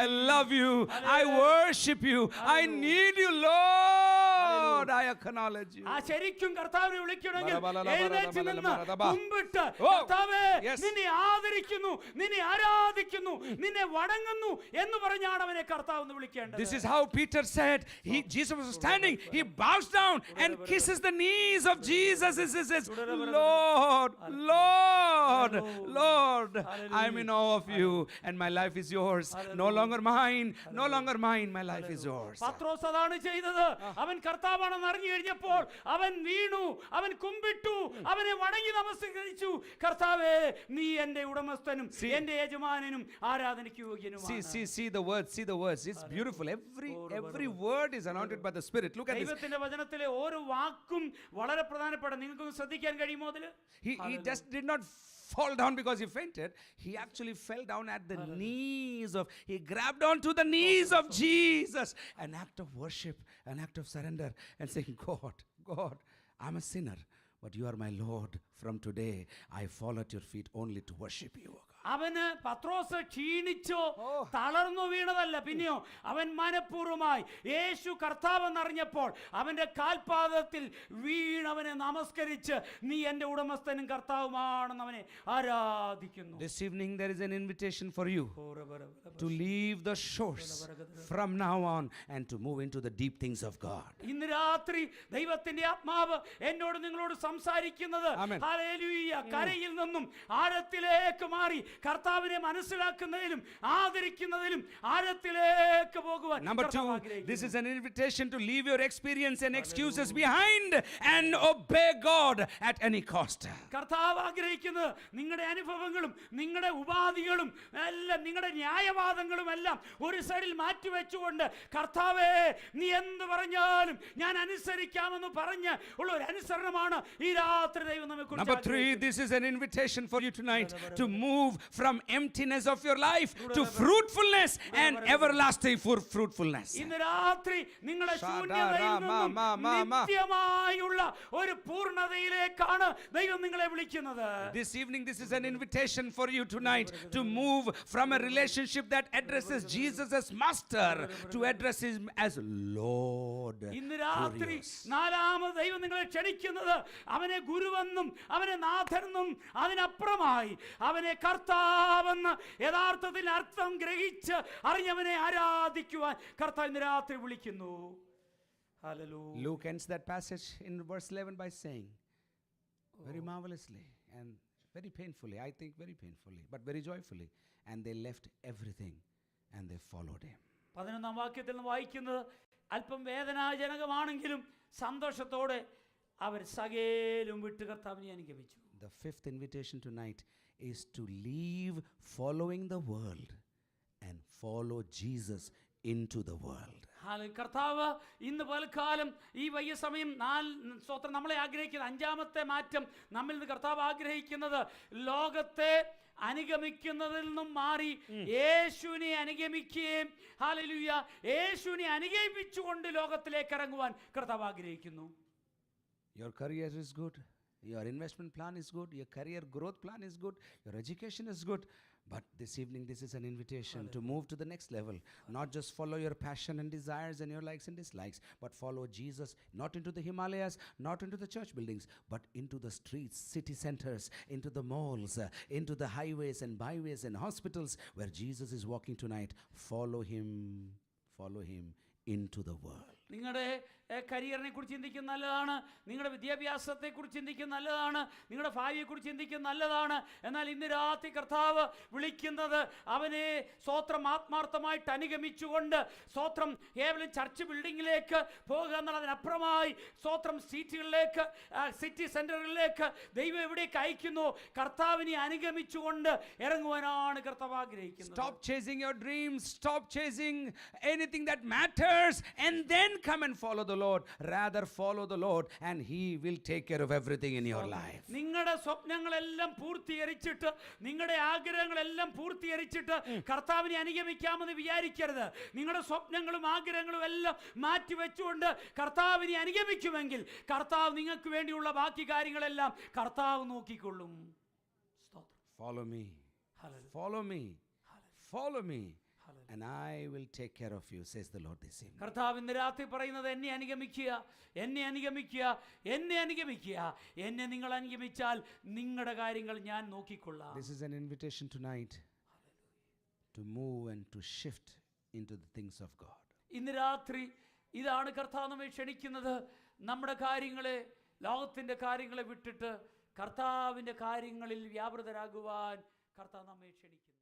I love you, I worship you, I need you, Lord, I acknowledge you. ശരിക്കും കർത്താവിനെ വിളിക്കണമെങ്കിൽ എഴുന്നേറ്റ് നിന്ന് കുമ്പിട്ട് കർത്താവേ നിന്നെ ആദരിക്കുന്നു, നിന്നെ ആരാധിക്കുന്നു, നിന്നെ വണങ്ങുന്നു എന്ന് പറഞ്ഞാണ് അവനെ കർത്താവ് എന്ന് വിളിക്കേണ്ടത്. This is how Peter said. Jesus was standing, he bows down and kisses the knees of Jesus. He says, Lord, Lord, Lord, I'm in awe of you and my life is yours. No longer mine, no longer mine, my life is yours. പത്രോസ് അതാണ് ചെയ്തത്. അവൻ കർത്താവാണെന്ന് അറിഞ്ഞു കഴിഞ്ഞപ്പോൾ അവൻ വീണു, അവൻ കുമ്പിട്ടു, അവനെ വണങ്ങി നമസ്കരിച്ചു. കർത്താവേ നീ എന്റെ ഉടമസ്ഥനും എന്റെ യജമാനനും ആരാധനയ്ക്ക് യോഗ്യനുമാണ്. See the words, see the words. It's beautiful. Every word is anointed by the Spirit. Look at this. ദൈവത്തിന്റെ വചനത്തിലെ ഓരോ വാക്കും വളരെ പ്രധാനപ്പെട്ട. നിങ്ങൾക്ക് ശ്രദ്ധിക്കാൻ കഴിയുമോ അതിൽ? He just did not fall down because he fainted. He actually fell down at the knees of, he grabbed onto the knees of Jesus. An act of worship, an act of surrender, and saying, God, I'm a sinner, but you are my Lord. From today, I fall at your feet only to worship you. അവന് പത്രോസ് ക്ഷീണിച്ചോ തളർന്നു വീണതല്ല, പിന്നെയോ അവൻ മനഃപൂർവ്വമായി യേശു കർത്താവ് എന്നറിഞ്ഞപ്പോൾ അവന്റെ കാൽപാദത്തിൽ വീണവനെ നമസ്കരിച്ച് നീ എന്റെ ഉടമസ്ഥനും കർത്താവുമാണെന്ന് അവനെ ആരാധിക്കുന്നു. This evening there is an invitation for you to leave the shores from now on and to move into the deep things of God. ഇന്ന് രാത്രി ദൈവത്തിന്റെ ആത്മാവ് എന്നോട് നിങ്ങളോട് സംസാരിക്കുന്നത് ഹല്ലേലൂയ കരയിൽ നിന്നും ആഴത്തിലേക്ക് മാറി കർത്താവിനെ മനസ്സിലാക്കുന്നതിലും ആദരിക്കുന്നതിലും ആഴത്തിലേക്ക് പോകുവാൻ. Number 2, this is an invitation to leave your experience and excuses behind and obey God at any cost. കർത്താവ് ആഗ്രഹിക്കുന്നത് നിങ്ങളുടെ അനുഭവങ്ങളും നിങ്ങളുടെ ഉപാധികളും എല്ലാം നിങ്ങളുടെ ന്യായവാദങ്ങളും എല്ലാം ഒരു സൈഡിൽ മാറ്റി വെച്ചുകൊണ്ട് കർത്താവേ നീ എന്ത് പറഞ്ഞാലും ഞാൻ അനുസരിക്കാമെന്ന് പറഞ്ഞ് ഉള്ള ഒരു അനുസരണമാണ് ഈ രാത്രി ദൈവം നമ്മെ കുറിച്ച്. Number 3, this is an invitation for you tonight to move from emptiness of your life to fruitfulness and everlasting fruitfulness. ഇന്ന് രാത്രി നിങ്ങളുടെ ശൂന്യതയിൽ നിന്നും നിത്യമായുള്ള ഒരു പൂർണ്ണതയിലേക്കാണ് ദൈവം നിങ്ങളെ വിളിക്കുന്നത്. This evening this is an invitation for you tonight to move from a relationship that addresses Jesus as master to address him as Lord. ഇന്ന് രാത്രി നാലാമത് ദൈവം നിങ്ങളെ ക്ഷണിക്കുന്നത് അവനെ ഗുരുവെന്നും അവനെ നാഥനെന്നും അതിനപ്പുറമായി അവനെ കർത്താവെന്ന് യഥാർത്ഥത്തിൽ അർത്ഥം ഗ്രഹിച്ച് അറിഞ്ഞവനെ ആരാധിക്കുവാൻ കർത്താവ് ഇന്ന് രാത്രി വിളിക്കുന്നു. Hallelujah. Luke ends that passage in verse 11 by saying, very marvelously and very painfully, I think very painfully, but very joyfully, and they left everything and they followed him. 11-ാം വാക്യത്തിൽ നിന്ന് വായിക്കുന്നത് അല്പം വേദനാജനകമാണെങ്കിലും സന്തോഷത്തോടെ അവർ സകലവും വിട്ട് കർത്താവിനെ അനുഗമിച്ചു. The fifth invitation tonight is to leave following the world and follow Jesus into the world. കർത്താവ് ഇന്ന് പലകാലം ഈ വയ്യ സമയം സ്തോത്രം നമ്മളെ ആഗ്രഹിക്കുന്നത് അഞ്ചാമത്തെ മാറ്റം നമ്മിൽ നിന്ന് കർത്താവ് ആഗ്രഹിക്കുന്നത് ലോകത്തെ അനുഗമിക്കുന്നതിൽ നിന്നും മാറി യേശുവിനെ അനുഗമിക്കുകയും ഹല്ലേലൂയ യേശുവിനെ അനുഗമിച്ചുകൊണ്ട് ലോകത്തിലേക്ക് ഇറങ്ങുവാൻ കർത്താവ് ആഗ്രഹിക്കുന്നു. Your career is good, your investment plan is good, your career growth plan is good, your education is good, but this evening this is an invitation to move to the next level. Not just follow your passion and desires and your likes and dislikes, but follow Jesus, not into the Himalayas, not into the church buildings, but into the streets, city centers, into the malls, into the highways and byways and hospitals where Jesus is walking tonight. Follow him into the world. നിങ്ങളുടെ കരിയറിനെ കുറിച്ച് ചിന്തിക്കുന്ന നല്ലതാണ്, നിങ്ങളുടെ വിദ്യാഭ്യാസത്തെക്കുറിച്ച് ചിന്തിക്കുന്ന നല്ലതാണ്, നിങ്ങളുടെ ഭാവിയെക്കുറിച്ച് ചിന്തിക്കുന്ന നല്ലതാണ്. എന്നാൽ ഇന്ന് രാത്രി കർത്താവ് വിളിക്കുന്നത് അവനെ സ്തോത്രം ആത്മാർത്ഥമായിട്ട് അനുഗമിച്ചുകൊണ്ട് സ്തോത്രം കേവലം ചർച്ച് ബിൽഡിങ്ങിലേക്ക് പോകുക എന്നുള്ളതിനപ്പുറമായി സ്തോത്രം സീറ്റുകളിലേക്ക് സിറ്റി സെന്ററുകളിലേക്ക് ദൈവം എവിടേക്ക് അയക്കുന്നു കർത്താവിനെ അനുഗമിച്ചുകൊണ്ട് ഇറങ്ങുവാനാണ് കർത്താവ് ആഗ്രഹിക്കുന്നത്. Stop chasing your dreams, stop chasing anything that matters, and then come and follow the Lord. Rather follow the Lord and he will take care of everything in your life. നിങ്ങളുടെ സ്വപ്നങ്ങളെല്ലാം പൂർത്തീകരിച്ചിട്ട് നിങ്ങളുടെ ആഗ്രഹങ്ങളെല്ലാം പൂർത്തീകരിച്ചിട്ട് കർത്താവിനെ അനുഗമിക്കാമെന്ന് വിചാരിക്കരുത്. നിങ്ങളുടെ സ്വപ്നങ്ങളും ആഗ്രഹങ്ങളും എല്ലാം മാറ്റിവെച്ചുകൊണ്ട് കർത്താവിനെ അനുഗമിക്കുമെങ്കിൽ കർത്താവ് നിങ്ങൾക്ക് വേണ്ടിയുള്ള ബാക്കി കാര്യങ്ങളെല്ലാം കർത്താവ് നോക്കിക്കൊള്ളും. Follow me, follow me, follow me, and I will take care of you, says the Lord this evening. കർത്താവ് ഇന്ന് രാത്രി പറയുന്നത് എന്നെ അനുഗമിക്കുക, എന്നെ അനുഗമിക്കുക, എന്നെ അനുഗമിക്കുക. എന്നെ നിങ്ങൾ അനുഗമിച്ചാൽ നിങ്ങളുടെ കാര്യങ്ങൾ ഞാൻ നോക്കിക്കൊള്ളാം. This is an invitation tonight to move and to shift into the things of God. ഇന്ന് രാത്രി ഇതാണ് കർത്താവ് നമ്മെ ക്ഷണിക്കുന്നത്. നമ്മുടെ കാര്യങ്ങളെ, ലോകത്തിൻ്റെ കാര്യങ്ങളെ വിട്ടിട്ട് കർത്താവിൻ്റെ കാര്യങ്ങളിൽ വ്യാപൃതരാകുവാൻ കർത്താവ് നമ്മെ ക്ഷണിക്കുന്നു.